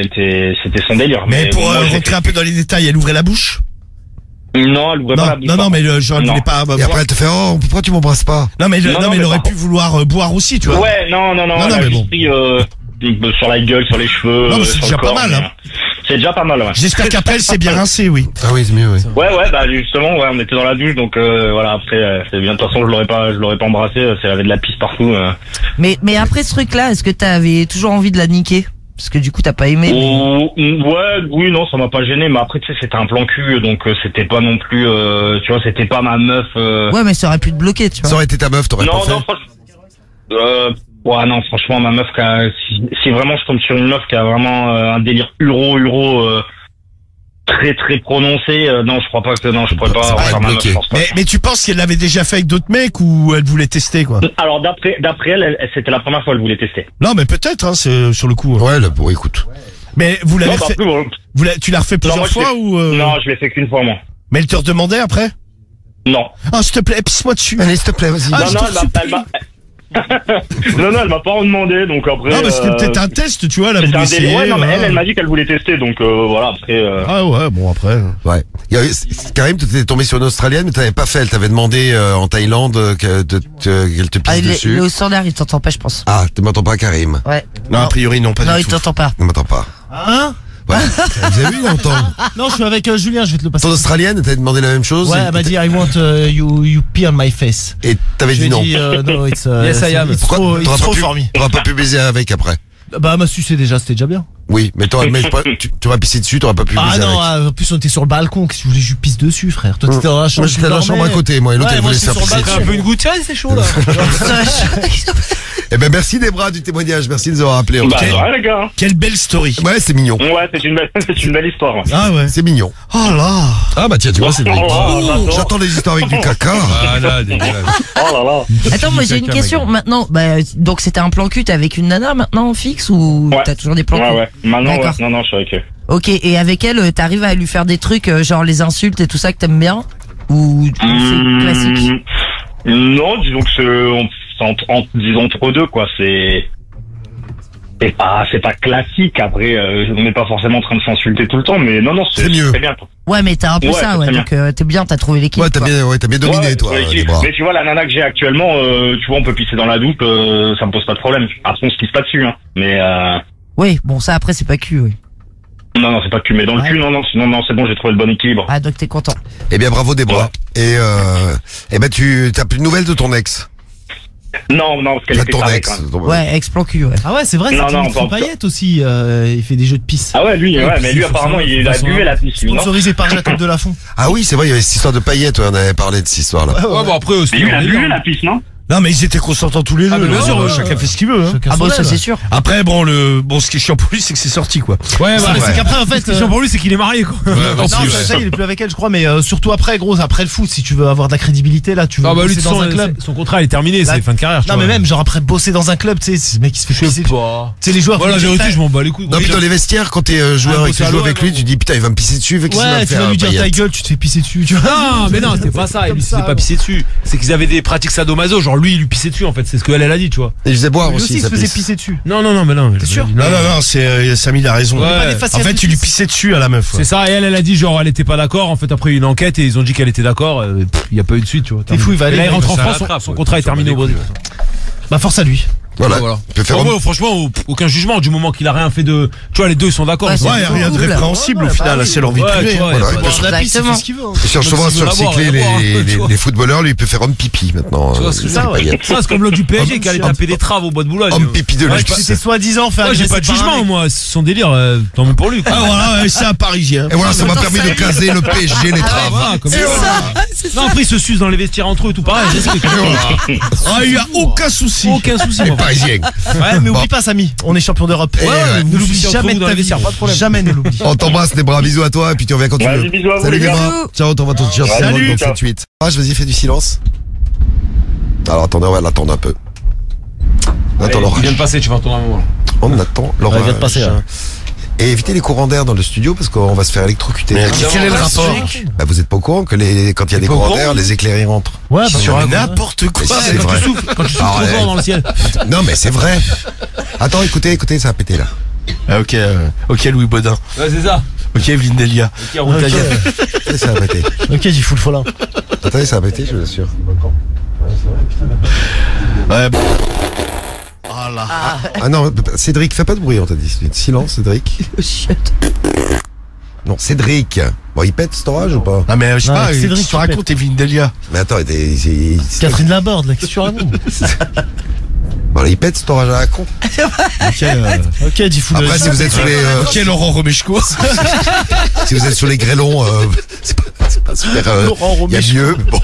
c'était son délire. Mais pour moi, j'ai rentrer fait- un peu dans les détails, elle ouvrait la bouche? Non, elle ouvrait pas la bouche. Non, mais genre, elle Non. voulait pas Et boire. après, elle te fait, oh, pourquoi tu m'embrasses pas? Non, mais Non, elle mais aurait par pu vouloir boire aussi, tu vois. Ouais, non, elle a mais juste bon. pris, sur la gueule, sur les cheveux, Non, mais c'est sur déjà le pas corps, mal, mais, hein. C'est déjà pas mal, ouais. J'espère qu'après, elle s'est bien rincée, oui. Ah oui, c'est mieux, ouais. Ouais, bah justement, ouais, on était dans la douche, donc voilà. Après, c'est bien. De toute façon, je l'aurais pas embrassé. Elle avait de la pisse partout. Mais après ce truc-là, est-ce que t'avais toujours envie de la niquer? Parce que du coup, t'as pas aimé. mais- Ouais, oui, non, ça m'a pas gêné. Mais après, tu sais, c'était un plan cul, donc c'était pas non plus, tu vois, c'était pas ma meuf. Ouais, mais ça aurait pu te bloquer, tu Ça vois. aurait été ta meuf, t'aurais pas Non, fait. non, franchement. Ouais, non, franchement, ma meuf, si vraiment je tombe sur une meuf qui a vraiment un délire uro, très très prononcé, non, je crois pas que, non, je pourrais pas Ça paraît refaire ma meuf, bloqué. je pense pas. Mais tu penses qu'elle l'avait déjà fait avec d'autres mecs ou elle voulait tester, quoi? Alors d'après elle, c'était la première fois qu'elle voulait tester. Non, mais peut-être, hein, c'est sur le coup. Ouais, là, bon, écoute. Mais vous l'avez Non, bah, fait, après, bon, tu l'as refait non, plusieurs moi, je fois l'ai- ou Non, je l'ai fait qu'une fois, moi. Mais elle te redemandait après? Non. Ah, s'il te plaît, pisse-moi dessus. Allez, s'il te plaît, vas-y. Ah, non, je non, t'en elle m'a- supplie. elle m'a- Non, elle m'a pas demandé, donc après. Ah, bah c'était peut-être un test, tu vois, elle a voulu essayer. Ouais, non, mais elle m'a dit qu'elle voulait tester, donc voilà, après. Ah ouais, bon, après. Ouais. Karim, tu t'es tombé sur une Australienne, mais t'avais pas fait. Elle t'avait demandé en Thaïlande qu'elle te pisse dessus. Il est au standard, il t'entend pas, je pense. Ah, tu m'entends pas, Karim? Ouais. Non, a priori, non, pas du tout. Non, il t'entend pas. Il m'entend pas. Hein? Ouais. Vous avez vu, il entend. Non, je suis avec Julien, je vais te le passer. Ton Australienne, t'avais demandé la même chose? Ouais, elle m'a dit I want you pee on my face. Et t'avais dit non. J'ai dit no, it's Yes, I am. it's trop for me. T'auras pas pu baiser avec après. Bah, elle m'a sucé déjà, c'était déjà bien. Oui, mais tu vas pisser dessus, t'auras pas pu Ah baiser non, avec. en plus on était sur le balcon, qu'est-ce que tu voulais que je pisse dessus, frère? Toi t'étais dans la chambre. Moi j'étais dans la chambre à côté, moi, et l'autre elle voulait se faire pisser dessus. Un peu une gouttière, c'est chaud là. Eh ben merci Debra du témoignage, merci de nous avoir appelés. Bah, ouais, les gars. Quelle belle story. Ouais, c'est mignon. Ouais, c'est une belle histoire. Ouais. Ah ouais. C'est mignon. Oh là. Ah bah tiens, tu vois, c'est vrai. j'adore. J'attends des histoires avec du caca. Ah là, dégueulasse. Oh là là. Attends, moi j'ai une question. Maintenant, donc c'était un plan cul, t'es avec une nana maintenant fixe ou Ouais. t'as toujours des plans cul? Ouais. Maintenant, ouais. D'accord. Non, je suis avec eux. Ok, et avec elle, t'arrives à lui faire des trucs genre les insultes et tout ça que t'aimes bien? Ou c'est classique? Non, disons que disons entre deux, quoi, c'est pas classique. Après, on n'est pas forcément en train de s'insulter tout le temps, mais non, C'est mieux. très bien, quoi. Ouais, mais t'as un peu Ouais, ça, c'est ouais. très Donc t'es bien, t'as trouvé l'équipe. Ouais, t'as bien dominé, Ouais, toi, ouais, Debra. mais tu vois, la nana que j'ai actuellement, tu vois, on peut pisser dans la douche, ça me pose pas de problème. Après, on se pisse pas dessus, hein. Mais Oui, bon, ça après c'est pas cul, oui. non, c'est pas cul, mais dans le cul, non, c'est bon, j'ai trouvé le bon équilibre. Ah, donc t'es content. Eh bien, bravo Debra. Et ben t'as plus de nouvelles de ton ex? Non, parce qu'elle Enfin, était ton tarée, ex. quand même. Ouais, ex-plan cul, ouais. Ah ouais, c'est vrai, Non, c'est non, Dimitri pas encore. Payet aussi, il fait des jeux de pisse. Ah ouais, lui, mais lui, apparemment, il a bu la pisse, lui, non? Sponsorisé par Jacob Delafont. Ah oui, c'est vrai, il y avait cette histoire de paillettes, on avait parlé de cette histoire-là. Ouais, bon après aussi. Mais lui, il a on est bu bien. la pisse, non? Non, mais ils étaient consentants tous les deux. Ah, mais bien sûr, chacun fait ce qu'il veut. Hein. Chacun Ah son bon, ça rêve. c'est sûr. Après, bon, ce qui est chiant pour lui, c'est que c'est sorti, quoi. Ouais, C'est voilà. c'est qu'après, en fait. Ce qui est chiant pour lui, c'est qu'il est marié, quoi. Non, ça, il est plus avec elle, je crois, mais surtout après, gros, après le foot, si tu veux avoir de la crédibilité, là, tu veux Ah bah lui, bosser dans un club. son contrat il est terminé, c'est fin de carrière. Non, mais même, genre après bosser dans un club, tu sais, c'est ce mec qui se fait pisser. Tu sais, les joueurs. Voilà, la vérité, je m'en bats les couilles. Non, puis dans les vestiaires, quand t'es joueur et que tu joues avec lui, tu dis putain, il va me pisser dessus, qu'est-ce qu'il va me Ouais, tu faire, vas lui dire ta Payet. gueule, tu te fais pisser dessus, tu vois. Non, mais non, c'était pas ça. Il lui s'est pas pissé dessus. C'est qu'ils avaient des pratiques sadomaso. Genre lui, il lui pissait dessus en fait. C'est ce qu'elle a dit, tu vois. Et je faisais boire Lui aussi, aussi, il se ça faisait pisse. pisser dessus. Non, mais non. T'es sûr Non, c'est Samy, il a raison. Ouais. Pas des En faciales fait, de tu lui pisse. pissais dessus à la meuf. C'est ça. Et elle a dit genre elle était pas d'accord. En fait, après une enquête et ils ont dit qu'elle était d'accord. Il y a pas eu de suite, tu vois. T'es fou, il va Et aller. là, il rentre en ça France. rattrape, Son ouais. contrat est terminé au Brésil. Bah, force à lui. Voilà. Tu peux faire Moi, franchement, aucun jugement du moment qu'il a rien fait de. Tu vois, les deux ils sont d'accord. Ouais, ils sont- Ouais, y a rien de Cool. répréhensible au final, c'est leur vie Ouais, privée. tu vois, hein. y a Voilà, pas il peut de- se- La pisse, il fait Exactement. ce qu'il veut. hein. Il cherche souvent à Même s'ils ont surcycler la boire, tu vois. les footballeurs, lui il peut faire homme pipi maintenant. Tu vois ce que je veux dire Payet. Ça, c'est comme l'autre du PSG qui allait taper des traves au bois de Boulogne. Homme pipi de Ouais, luxe. C'était soi-disant fait Moi, j'ai agresser pas de par un jugement, mec. moi. C'est son délire. Tant mieux pour lui. quoi. Ah voilà, ouais, c'est un Parisien. Et voilà, ça m'a permis de caser le PSG, les Ah, traves. voilà, comme C'est ça. ça, c'est Non, ça. après, ils se sucent dans les vestiaires entre eux, tout pareil. j'explique. Ah, il y a aucun souci. Aucun souci, Les moi. Parisiens. Ouais, mais Bon. oublie pas, Samy. On est champion d'Europe. Et, ouais, ne vous l'oublie souciez jamais entre de vous dans ta les vie. vestiaires, pas de problème. Jamais ne l'oublie. On t'embrasse, des bras, bisous à toi, et puis tu reviens quand tu Vas-y, veux. bisous à vous, Salut les les gars. bras. Ciao, t'envoies ton t-shirt Salut, Skyrock dans ciao. 7-8. Ah, vas-y, fais du silence. Alors attendez, on va l'attendre un peu. On attend Il l'orage. vient de passer, tu vas entendre un moment. On attend l'orage. il vient de passer, là. Et évitez les courants d'air dans le studio parce qu'on va se faire électrocuter. Mais quel est le rapport? Bah, vous êtes pas au courant que quand il y a des pas au courants courant d'air, les éclairés rentrent. Ouais, bah, Sur n'importe quoi. Mais si, c'est Quand vrai. tu souffles Ah, trop ouais. fort dans le ciel. Non mais c'est vrai. Attends, écoutez, ça a pété là. Ah, ok, Louis Baudin. Ouais, c'est ça. Ok, Evelyne Delia. Ok, roule ta gueule. Attendez, ça a pété. Ok, j'y fous le folin. Attendez, ça a pété, je vous assure. Ouais. Ah là. Ah non, Cédric, fais pas de bruit, on t'a dit. Silence, Cédric. Chut. Non, Cédric. Bon, il pète cet orage ou pas? Non mais je sais Non, pas, Cédric tu qui racontes Evelyne Delia. Mais attends, Catherine Laborde, là, qu'est-ce que tu racontes? bon, il pète cet orage à la con. Ok, dis fou. Après, si vous êtes sur les, Ok, Laurent Romeshko. si vous êtes sur les grêlons, c'est pas super. Laurent Il y a Romeshko. mieux. Mais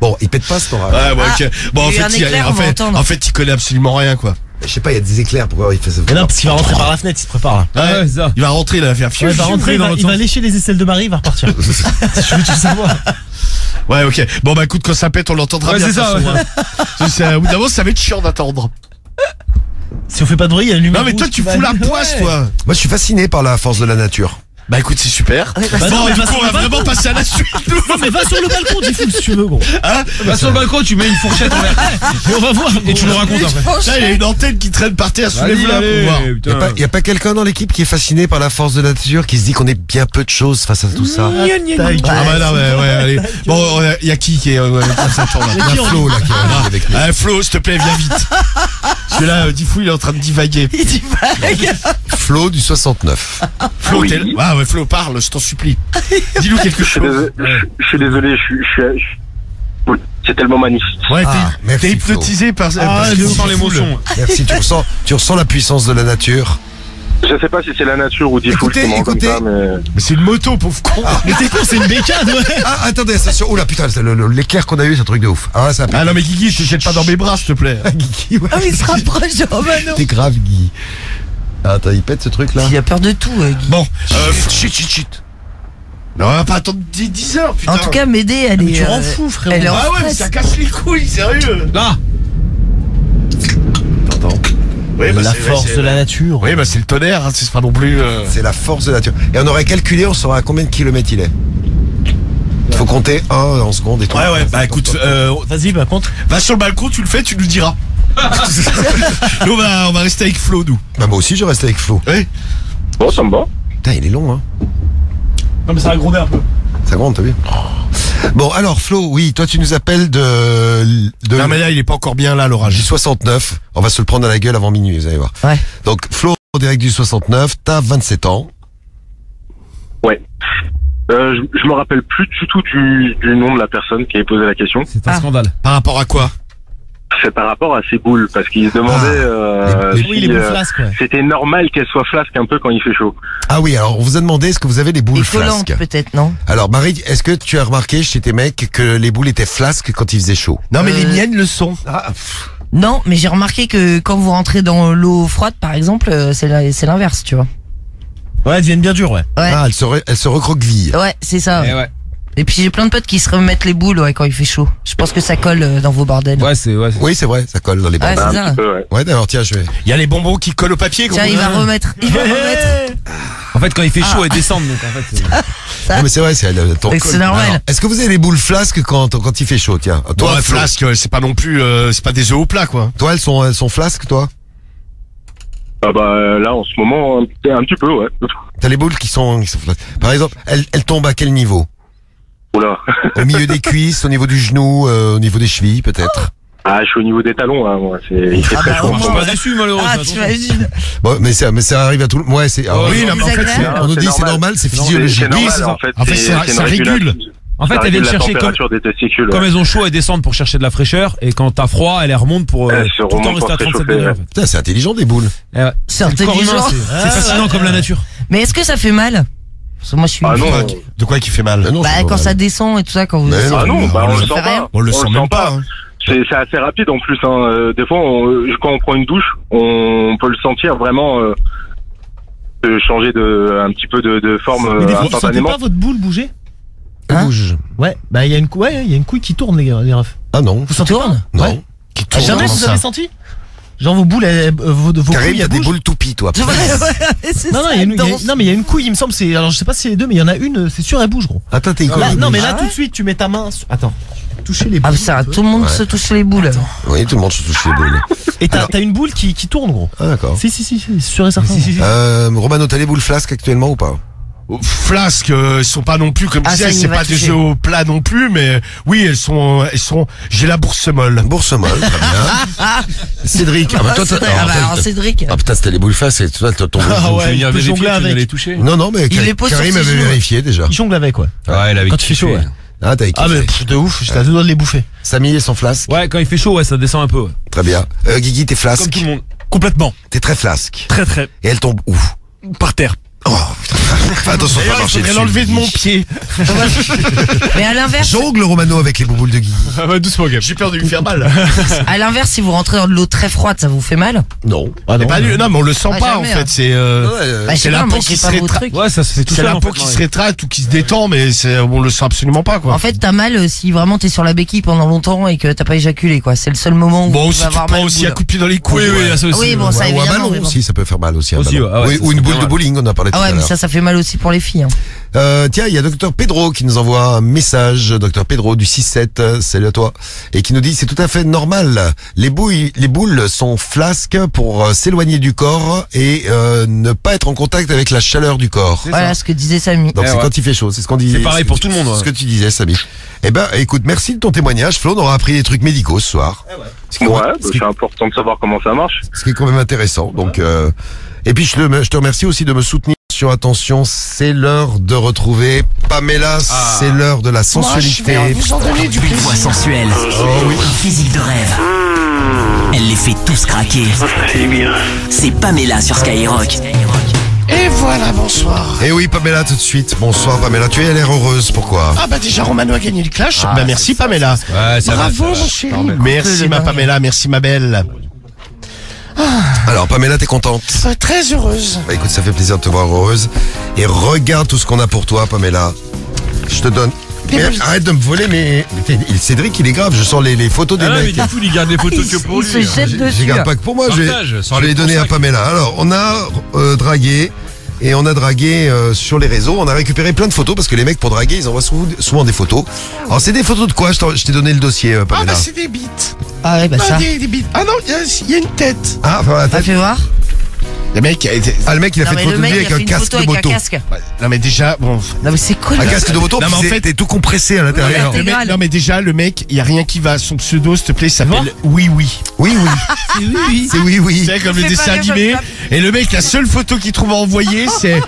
bon, il pète pas cet orage. Ouais, bon, ok. Bon, en il y a eu un fait, éclair, on va entendre. en fait, il connaît absolument rien, quoi. Je sais pas, il y a des éclairs. Pourquoi il fait ça? Mais non, parce qu'il va rentrer par la fenêtre, il se prépare là. Ouais, c'est ça. Il va rentrer, il va faire Ouais, il va rentrer, il va lécher les aisselles de Marie, il va repartir. Je veux tout savoir. Ouais, ok. Bon, bah, écoute, quand ça pète, on l'entendra Ouais, bien. c'est de toute ça, façon, hein. Au bout d'un moment, ça va être chiant d'attendre. Si on fait pas de bruit, il y a une lumière. Non, mais toi, rouge tu qui fous va- la poisse, Ouais. toi. Moi, je suis fasciné par la force de la nature. Bah écoute, c'est super. Ouais, bah, Bon, mais du va coup, sur on va le balcon. vraiment passer à la suite. Non, mais va sur le balcon, Diffoul, si tu veux, gros. Hein Va sur le balcon, tu mets une fourchette en l'air. Et on va voir. Et tu nous racontes après. Là, il y a une antenne qui traîne par terre, soulève-la pour voir. Y a pas quelqu'un dans l'équipe qui est fasciné par la force de la nature, qui se dit qu'on est bien peu de choses face à tout ça? Ah bah non, ouais, allez. Bon, y a qui est ça tourne là. Il y a Flo là qui est avec nous. Ah, Flo, s'il te plaît, viens vite. Parce que là, Diffoul, il est en train de divaguer. Il dit vague. Flo du 69. Flo, Oui. t'es là. Ah ouais, Flo, parle, je t'en supplie. Dis-nous quelque Je chose. suis désolé, c'est tellement magnifique. Ouais, Ah, t'es merci, hypnotisé par Ah, par- je sens l'émotion. Merci, tu ressens la puissance de la nature. Je sais pas si c'est la nature ou Diffoul qui ment comme Écoutez. ça, mais... Mais c'est une moto, pauvre con. Mais t'es con, c'est une bécane, ouais. Ah, attendez, attention. Oh là, putain, l'éclair qu'on a eu, c'est un truc de ouf. Ah, ça Ah non, mais Guigui, je te jette pas dans mes bras, s'il te plaît. Guigui, ouais. Ah, il se rapproche de Romano. T'es grave, Guy. Ah, attends, il pète ce truc là. Il a peur de tout, Guy. Bon, chut. Non, on va pas attendre 10 heures, putain. En tout cas, Médée, elle Mais est. tu rends fou, frérot. Elle est en Ah ouais, mais stress. ça casse les couilles, sérieux. Là. T'entends? Oui, La force de la nature. Oui, bah c'est le tonnerre, hein, c'est pas non plus. C'est la force de la nature. Et on aurait calculé, on saura à combien de kilomètres il est. Il faut compter 1 en seconde et tout. Ouais, bah écoute, Vas-y, bah compte. va sur le balcon, tu le fais, tu nous diras. Nous, on va rester avec Flo, nous. Bah, moi aussi, je reste avec Flo. Oui. Bon, ça me va. Putain, il est long, hein. Non, mais ça va gronder un peu. Ça gronde, t'as vu? Bon, alors, Flo, oui, toi, tu nous appelles de Non, mais là, il est pas encore bien là, du l'orage. 69. On va se le prendre à la gueule avant minuit, vous allez voir. Ouais. Donc, Flo, direct du 69, t'as 27 ans. Ouais. Je me rappelle plus du tout du nom de la personne qui avait posé la question. C'est un scandale. Par rapport à quoi? C'est par rapport à ses boules, parce qu'il se demandait les- si, Oui, les boules flasques, ouais. c'était normal qu'elle soit flasque un peu quand il fait chaud. Ah oui, alors, on vous a demandé est-ce que vous avez des boules Et collante, flasques? peut-être, non? Alors, Marie, est-ce que tu as remarqué chez tes mecs que les boules étaient flasques quand il faisait chaud? Non, mais les miennes le sont. Non, mais j'ai remarqué que quand vous rentrez dans l'eau froide, par exemple, c'est l'inverse, tu vois. Ouais, elles deviennent bien dures, ouais. Ouais. Ah, elle se recroqueville. Ouais, c'est ça. Eh ouais. Et puis j'ai plein de potes qui se remettent les boules quand il fait chaud. Je pense que ça colle dans vos bordels. Ouais, c'est. Oui, c'est vrai, ça colle dans les Ouais, bandes. c'est Un ça. petit peu, ouais. Ouais, d'ailleurs, tiens, je vais. Il y a les bonbons qui collent au papier. Tiens, il va remettre. Il va remettre. En fait, quand il fait chaud, elles descendent. Donc, en fait, c'est- Non, mais c'est vrai, c'est ton Et col. c'est normal. Alors, est-ce que vous avez des boules flasques quand il fait chaud, tiens? Toi, Ouais, Flo, flasque, c'est pas non plus, c'est pas des œufs au plat, quoi. toi, elles sont flasques, toi? Ah bah là en ce moment un petit peu, ouais. T'as les boules qui sont flasques. Par exemple, elles tombent à quel niveau? Oula. Au milieu des cuisses, au niveau du genou, au niveau des chevilles, peut-être? Ah, je suis au niveau des talons, hein, moi. Il fait Ah très bah, chaud. au en ce Je suis moins. moment. pas déçu, malheureusement. Ah, t'imagines. Bon, mais ça arrive à tout le monde. Ouais, c'est, alors, Oui, non, mais en fait, désagréable. on nous dit c'est normal, c'est physiologique. C'est normal, c'est ça. en fait. En fait, c'est ça une régule. régulation. En fait, Ça elles viennent régule la chercher comme, température des testicules. comme ouais. elles ont chaud, elles descendent pour chercher de la fraîcheur. Et quand t'as froid, elles remontent pour Elles se tout le temps remontent rester à pour 37 réchauffer, degrés. En ouais. fait. Putain, c'est intelligent, des boules. Eh ouais. C'est Le corps humain, intelligent. c'est fascinant comme la nature. Mais est-ce que ça fait mal? Parce que moi, je suis. Ah non. De quoi qui fait mal? Non, Bah, c'est quand normal. ça descend et tout ça, quand vous. Mais non. Ah non, bah on ça le fait sent rien. pas. On le sent même pas. Hein. C'est assez rapide en plus. Hein. Des fois, quand on prend une douche, on peut le sentir vraiment changer un petit peu de forme Mais des fois, vous sentez instantanément. pas votre boule bouger? Hein Bouge. Ouais, bah il y a une couille qui tourne, les refs. Ah non. Vous sentez tourne pas? Non. Ouais. Qui Ah, jamais tourne. vous avez senti? Genre vos boules, vos Karim, couilles, t'as elles des bougent? boules toupies, toi. Ouais, ouais, c'est Non, non, ça, il y a une, elle danse. non, mais il y a une couille, il me semble, alors je sais pas si c'est les deux, mais il y en a une, c'est sûr, elle bouge, gros. Attends, t'es Là, non, mais là, Ah ouais tout de suite, tu mets ta main, attends, toucher les boules. Ah, ça, tout le monde Ouais. se touche les boules. Oui, tout le monde se touche les boules. Et t'as une boule qui tourne, gros. Ah, d'accord. Si, c'est sûr et certain. Romano, t'as les boules flasques actuellement ou pas? Flasques, elles sont pas non plus, comme je Ah, ça, disais, il c'est va pas des toucher. œufs au plat non plus, mais oui, elles sont, j'ai la bourse molle. Bourse molle, très bien. Cédric. Ah, bah, toi, Cédric, ah, bah, alors, Cédric. Ah, putain, c'était les boules flasques, et toi, ton Ah ouais, Tu veux venir il peut vérifier, jongler tu veux avec. venir les toucher. Non, non, mais Il les pose sur Karim ses avait genoux. vérifié déjà. Il jongle avec, ouais. Ouais, elle avait Quand il fait chaud, ouais. Ah, t'as Ah, mais de ouf, j'étais à deux doigts de les bouffer. Samy et son flasque. Ouais, quand il fait chaud, ouais, ça descend un peu. Ouais. Très bien. Guigui, t'es Comme flasque. tout le monde. Complètement. T'es très flasque. Très très. Et elle tombe où? Par terre. Oh, putain. Fais attention, D'ailleurs, pas il marcher faudrait dessus. l'enlever de mon pied. Mais à l'inverse, Jongle Romano avec les bouboules de Guigui. Ah bah doucement, Gab. J'ai peur de lui faire mal. si vous rentrez dans de l'eau très froide, ça vous fait mal? Non. C'est pas lui, non, mais on le sent Ah, pas, en jamais, fait, hein. c'est, Bah, je sais la pas, peau moi, qui j'ai se pas vos rétracte. trucs. Ouais, ça se fait tout C'est seul. la en peau fait, qui non, se rétracte ou qui se détend, mais on le sent absolument pas, quoi. En fait, t'as mal si vraiment t'es sur la béquille pendant longtemps et que t'as pas éjaculé, quoi. C'est le seul moment où Bon, tu aussi, vas tu avoir prends mal. aux aussi un boules. coup de pied dans les couilles. Oui, oui, ouais. là, ça aussi. Oui, bon, ça ou un évidemment. ballon mais bon. aussi, ça peut faire mal aussi. Un Aussi, ballon. ouais, Oui, ça ou une fait boule mal. de bowling, on en a parlé tout Ah à ouais, mais l'heure. ça fait mal aussi pour les filles. Hein. Tiens, il y a Docteur Pedro qui nous envoie un message, Docteur Pedro du 6-7, salut à toi, et qui nous dit c'est tout à fait normal. Les boules sont flasques pour s'éloigner du corps et ne pas être en contact avec la chaleur du corps. Voilà ce que disait Samy. Donc c'est quand il fait chaud, c'est ce qu'on dit. C'est pareil pour tout le monde. Ce que tu disais, Samy. Eh ben, écoute, merci de ton témoignage, Flo. On aura appris des trucs médicaux ce soir. Ce qui est- Ouais, ce qui est- c'est important de savoir comment ça marche. ce qui est quand même intéressant. Donc, et puis je te remercie aussi de me soutenir sur attention. C'est l'heure de retrouver Pamela. C'est l'heure de la sensualité. Vous en donner du Une voix sensuelle. Un physique de rêve. Elle les fait tous craquer. C'est Pamela sur Skyrock. Et voilà, bonsoir. Et oui, Pamela, tout de suite. Bonsoir, Pamela. Tu as l'air heureuse. Pourquoi? Ah bah déjà Romano a gagné le clash. Bah merci Pamela. Ouais, ça va, Bravo ça va. mon chéri. Merci ma Pamela, merci ma belle. Alors, Pamela, t'es contente? Très heureuse. Bah, écoute, ça fait plaisir de te voir heureuse. Et regarde tout ce qu'on a pour toi, Pamela. Je te donne. Mais arrête de me voler, mais Cédric, il est grave. Je sens les photos des Ah non, mais mecs. du coup, il garde les photos que pour Il lui. se jette Je dessus. garde pas que pour moi. Partage, Je sans vais les les donner à consacres. Pamela. Alors, on a dragué. Et on a dragué sur les réseaux. On a récupéré plein de photos parce que les mecs pour draguer, ils envoient souvent des photos. Alors c'est des photos de quoi? Je t'ai donné le dossier, Ah Pamela. bah c'est des bites. Ah ouais, bah Ah, ça. des bites. Ah non, il y a une tête. Ah, enfin, la Ça tête. fait voir. Le mec, Ah, le mec, il a Non fait mais une le photo de mec lui il avec a un fait une casque photo de avec un moto. casque. non mais déjà, bon. Non mais c'est quoi Un le casque de moto, Non, mais en fait- t'es tout compressé à l'intérieur. Ouais, Intégral. Non mais déjà, le mec, il y a rien qui va. Son pseudo, s'il te plaît, il s'appelle Oui Oui. Oui, oui. C'est oui, oui. C'est comme le Fais dessin pas gaffe, animé. je Et le mec, la seule photo qu'il trouve à envoyer, c'est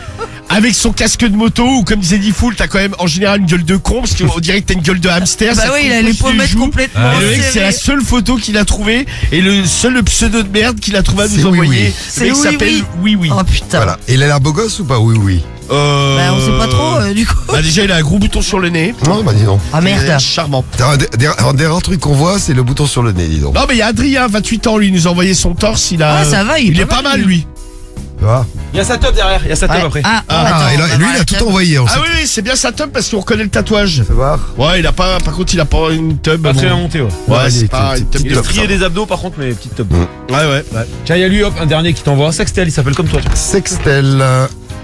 avec son casque de moto, ou comme disait Diffoul, t'as quand même en général une gueule de con, parce qu'on dirait que t'as une gueule de hamster. Bah ça oui, te il a coupe les au-dessus des pommettes joues. complètement Et le mec, serrées. c'est la seule photo qu'il a trouvée, et le seul pseudo de merde qu'il a trouvé à C'est nous Oui, envoyer. Oui. Le C'est mec Oui, s'appelle Oui. Oui Oui. Oh putain. Voilà. Et il a l'air beau gosse ou pas? Oui, oui. Bah on sait pas trop du coup. Bah déjà, il a un gros bouton sur le nez. Non, bah dis donc. Ah merde. Il est charmant. Un des rares trucs qu'on voit, c'est le bouton sur le nez, dis donc. Non mais il y a Adrien, 28 ans, lui, il nous a envoyé son torse, il a... Ah ça va, il est pas mal, lui. Tu vois? Il y a sa top derrière, il y a sa top Ouais. après. Ah, Ah, attends, et là, on va lui, voir il a la tout table. envoyé. On Ah sait- oui, c'est bien sa tub parce qu'on reconnaît le tatouage. Fais voir. Ouais, il a pas, par contre, il a pas une tub. Pas très bien bon. monté, ouais. Ouais, Ouais, c'est il pas est une tub Il de est strié des abdos, par contre, mais petite top. Ouais. Tiens, il y a lui, hop, un dernier qui t'envoie. Sextel, il s'appelle comme toi. tu vois. Sextel.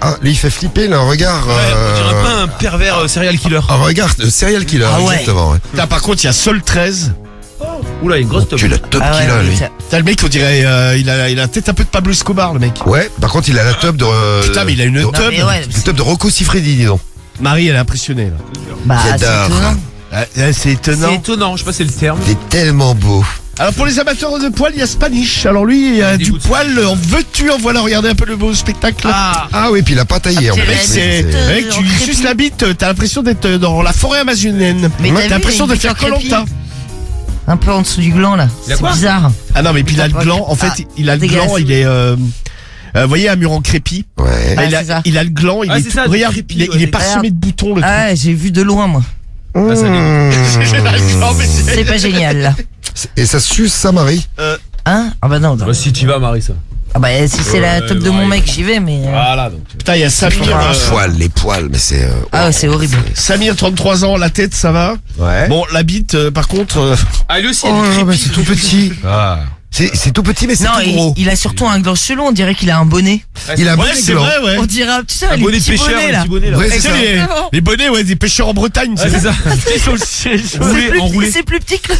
Ah, lui, il fait flipper, là, un regard. Ouais, on dirait pas un pervers serial killer. Un regard de serial killer, Ah ouais. exactement. Ouais. Là, par contre, il y a Sol 13. Oula, il y a une grosse top. Tu l'as top Ah ouais, qu'il a, lui. putain. T'as le mec, on dirait, il a peut-être un peu de Pablo Escobar, le mec. Ouais, par contre, il a la tub de. Putain, mais il a une de- tub. Non mais ouais. Une tub de Rocco Siffredi, dis donc. Marie, elle est impressionnée, là. Bah c'est J'adore. étonnant. C'est C'est étonnant. étonnant, je sais pas si c'est le terme. Il est tellement beau. Alors, pour les amateurs de poils, il y a Spanish. Alors, lui, il a Des du bouts de poil, en veux-tu, en voilà, regardez un peu le beau spectacle. Ah oui, puis il a pas taillé en Ah, plus. Mec, c'est, c'est- mec, tu en crépi. suces la bite, t'as l'impression d'être dans la forêt amazonienne. Mais t'as vu, T'as l'impression il de est faire en crépi. Koh-Lanta. Un peu en dessous du gland là. Il a C'est quoi bizarre. Ah non, mais puis il a le gland, en fait, Ah, il a le dégueulasse. gland, il est, vous voyez, un mur en crépi. Ouais. Ah, il, c'est ça. il a le gland, il Ah, est c'est tout, ça, du regarde, crépi, il est ouais. parsemé de boutons, le Ah ouais, j'ai vu de loin moi. Ah, ça Non, mais C'est pas génial là. Et ça suce ça, Marie? Hein? Ah bah non. non. Bah, si tu vas, Marie, ça. Ah bah si c'est la Ouais, top de bah, mon ouais. mec, j'y vais mais. Voilà, donc. Putain, il y a Samir, Les poils, mais c'est. Ah ouais, c'est horrible. Samir, 33 ans, la tête, ça va. Ouais. Bon, la bite, par contre, Ah, lui aussi, Oh il là est là, bah, creepy. c'est tout petit. Ah. C'est tout petit, mais c'est Non, tout gros. il a surtout un gland chelou, on dirait qu'il a un bonnet. Il a un ouais, bonnet c'est gland. vrai, ouais. On dirait, tu sais, Un les bonnet de petits pêcheur, bonnets un là. petit bonnet, là. Ouais, Tu c'est sais, ça. les bonnets, ouais, des pêcheurs en Bretagne, Ah, c'est ça. Ils sont- ils sont- Roulé, enroulé. C'est plus petit que le...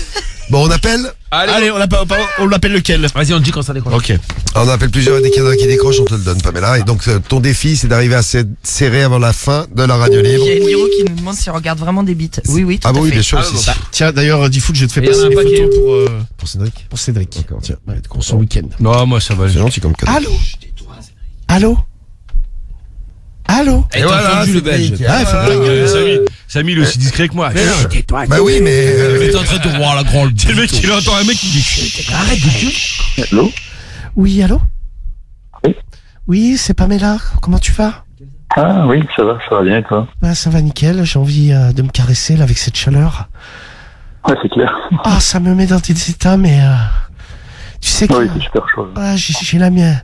Bon, on appelle. Allez, on l'appelle lequel? Vas-y, on te dit quand ça décroche. Ok. On appelle plusieurs, dès qu'il y en a un qui décroche, on te le donne, Pamela. Et donc, ton défi, c'est d'arriver à se serrer avant la fin de la radio libre. Il y a Liro qui nous demande si on regarde vraiment des bites. Oui, oui, tout Ah bah à oui, fait. bien sûr, Ah, c'est bon, ça. Tiens, d'ailleurs, Diffoul, je te fais Et il y en a passer un les paquet. photos Pour Cédric. pour Cédric. D'accord. Tiens, ouais, pour son week-end. Non, moi ça va. C'est gentil comme cadeau. Allô? Allô? Allô? Et voilà, le belge. Ah, il faut que- Samy, il est aussi discret que moi. Bah oui, mais. Il est en train de voir la grande. C'est le mec qui entend un mec qui dit. Arrête de tuer. Allô? Oui, allô? Oui. Oui, c'est Pamela. Comment tu vas? Ah oui, ça va bien et toi? Bah, ça va nickel. J'ai envie de me caresser là avec cette chaleur. Ouais, c'est clair. Ah, ça me met dans des états, mais tu sais que Oui, c'est super chaud. j'ai la mienne.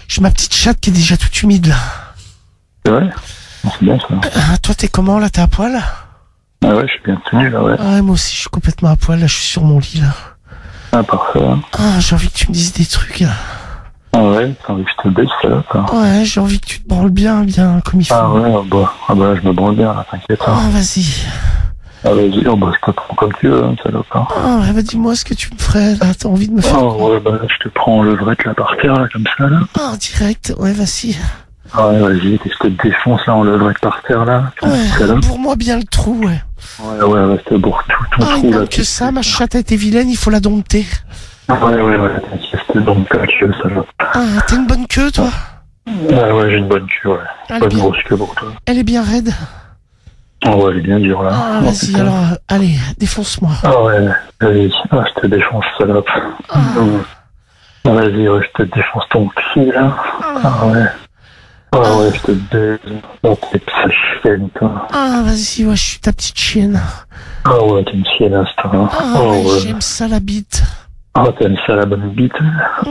J'ai ma petite chatte qui est déjà toute humide là. C'est vrai? C'est bien ça. Ah, toi, t'es comment là? T'es à poil? Ah ouais, je suis bien tenu là, ouais. Ah, moi aussi, je suis complètement à poil là. Je suis sur mon lit là. Ah, parfait. Ah, j'ai envie que tu me dises des trucs là. Ah ouais, t'as envie que je te baisse, ça, quoi. Ouais, j'ai envie que tu te branles bien, comme il faut. Ah ouais, bah, je me branle bien, là, t'inquiète. Ah, vas-y. Ah, vas-y, bah, je te prends comme tu veux, hein, salope. Hein. Ah ouais, bah dis-moi ce que tu me ferais, là. T'as envie de me faire... Ah ouais, bah, je te prends le levrette, là, par terre, là, comme ça, là. Ah, direct, ouais, vas-y. Ah ouais, vas-y, qu'est-ce que je te défonce, là, en levrette par terre, là. Ouais, bourre-moi bien le trou, ouais. Ouais, je te bourre tout ton trou, là. Que ça, ma chatte a été vilaine, il faut la dompter. Ouais, t'inquiète, je te donne ta queue, salope. Ah, t'as une bonne queue, toi? Ouais, j'ai une bonne queue, ouais. Elle Pas est une bien. grosse queue pour toi. Elle est bien raide. Ah ouais, elle est bien dure, là. Ah, Oh, vas-y, putain. alors, allez, défonce-moi. Ah ouais, vas-y, je te défonce, salope. Ah, vas-y, ouais, je te défonce ton cul, là. Ah ouais. Ah ouais, je te baise. Oh, t'es sa chienne, toi. Ah, vas-y, ouais, je suis ta petite chienne. Ah ouais, t'es une chiennasse, toi. Ah, Oh ouais, ouais. j'aime ça, la bite. Oh, t'aimes ça, la bonne bite.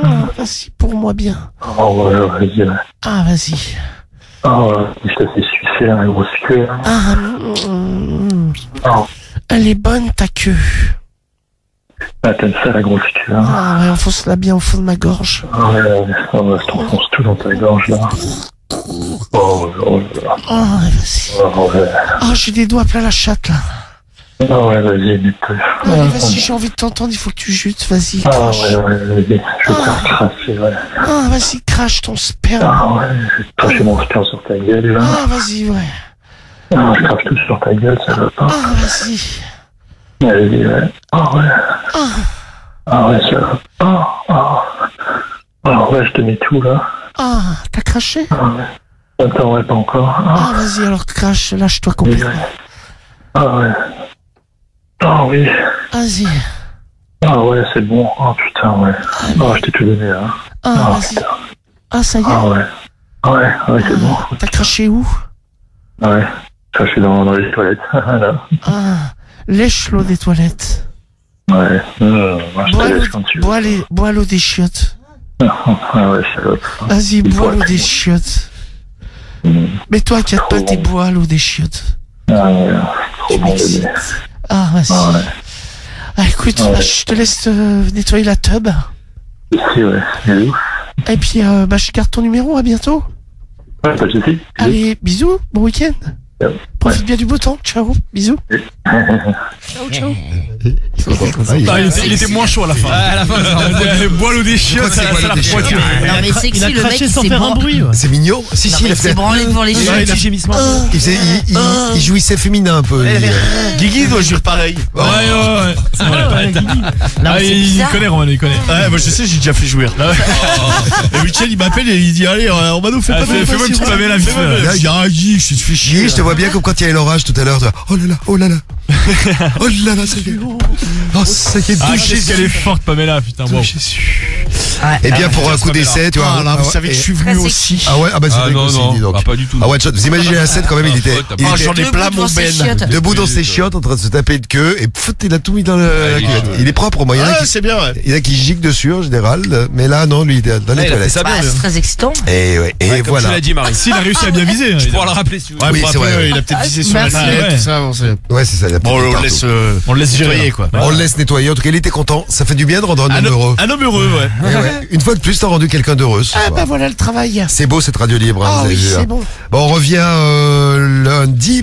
Ah, vas-y, pour moi bien. Oh ouais, vas-y, ouais. Ah, vas-y. Oh ouais, je te fais sucer, la grosse queue, là. Ah, Oh. elle est bonne, ta queue. Ah, t'aimes ça, la grosse queue, hein. Ah, ouais, enfonce-la bien au fond de ma gorge. Ah ouais, je t'enfonce tout dans ta gorge, là. Oh ouais. Ah, vas-y. Oh ouais. Ah, j'ai des doigts plein la chatte, là. Ah ouais, vas-y, mets-toi. Allez, vas-y, j'ai envie de t'entendre, il faut que tu jutes, vas-y, Ah crache. ouais, vas-y, je vais te faire crasser, ouais. Ah, vas-y, crache ton sperme. Ah ouais, je vais te cracher mon sperme sur ta gueule, là. Ah, vas-y, ouais. Ah, je crache tout sur ta gueule, ça va pas. Ah, vas-y. Vas-y, ouais. Ah ouais. Ah ouais, ça va. Ah ouais, je te mets tout, là. Ah, t'as craché? Ah ouais. Attends, ouais, pas encore. Ah, vas-y, alors crache, lâche-toi complètement. Ah ouais. Ah oui. Vas-y. Ah ouais, c'est bon. Oh putain, ouais. Ah, je t'ai tout donné, là. Ah, vas-y. Ah, ça y est. Ah ouais. Ouais, c'est bon. T'as craché où? Ouais. Ça, je suis dans les toilettes. Là. Ah, lèche l'eau des toilettes. Ouais. Moi, je te laisse quand tu veux. Bois l'eau des chiottes. Ah ouais, salope. Vas-y, bois l'eau des chiottes. Mets-toi à quatre pattes et bois l'eau des chiottes. Ah ouais, trop bon bébé. Ah, vas-y. Ah ouais. Ah, écoute, bah, je te laisse nettoyer la tub. Si, ouais. Bisous. Et puis, bah, je garde ton numéro, à bientôt. Ouais, pas de soucis. Allez, bisous, bon week-end. Profite bien du beau temps, ciao, bisous. Ciao. Il était moins chaud à la fin. À la fin, bois l'eau des chiottes, ça la refroidit. Non mais sexy, le mec il s'est branlé. C'est mignon. Si, il a fait. C'est branlé devant les Ouais, chiottes. il a gémissement. Il jouissait féminin un peu. Guigui doit jouer pareil. Ouais. Ah, il connaît, Roman, il connaît. Ouais, moi je sais, j'ai déjà fait jouer. Et Michel il m'appelle et il dit allez, on va nous faire pas fais-moi une petite pavé la vie. Là, il dit ah Guy, je te fais chier. Je te vois bien comme quand il y a l'orage tout à l'heure. Oh là là. Oh là là, ça y est. Oh, ça y est, Ah, douche qu'est-ce qu'elle est forte, Pamela, putain, wow. Et bien pour un coup d'essai, tu vois. Ah là, vous savez que je suis venu aussi. Ah ouais, ah bah c'est vrai aussi, dis donc. pas du tout. Ah ouais, vous imaginez la scène quand même, il était J'en ai plein mon ben. debout dans ses chiottes en train de se taper de queue et pfff, il a tout mis dans la cuvette. Il est propre, moi. Ah, c'est bien, ouais. Il y en a qui giclent dessus en général, mais là non, lui il était dans les toilettes. Bah, c'est très excitant. Et ouais, et Comme voilà. tu l'as dit, Marie. Si, il a réussi à bien viser. Tu pourras le rappeler si tu veux. Ouais, Oui, pour c'est après, vrai. il a peut-être visé sur la Merci. tête, Ouais. tout ça. Ouais, c'est ça. il a Bon, peut-être on partout. le laisse gérer, nettoyer, quoi. On le laisse nettoyer. En tout cas, il était content. Ça fait du bien de rendre un homme heureux. Un homme heureux, ouais. Eh ouais. Une fois de plus, t'as rendu quelqu'un d'heureux. ce Ah soir. bah voilà le travail. C'est beau cette radio libre. hein, Ah vous avez oui, vu, hein. c'est bon. Bon, on revient lundi.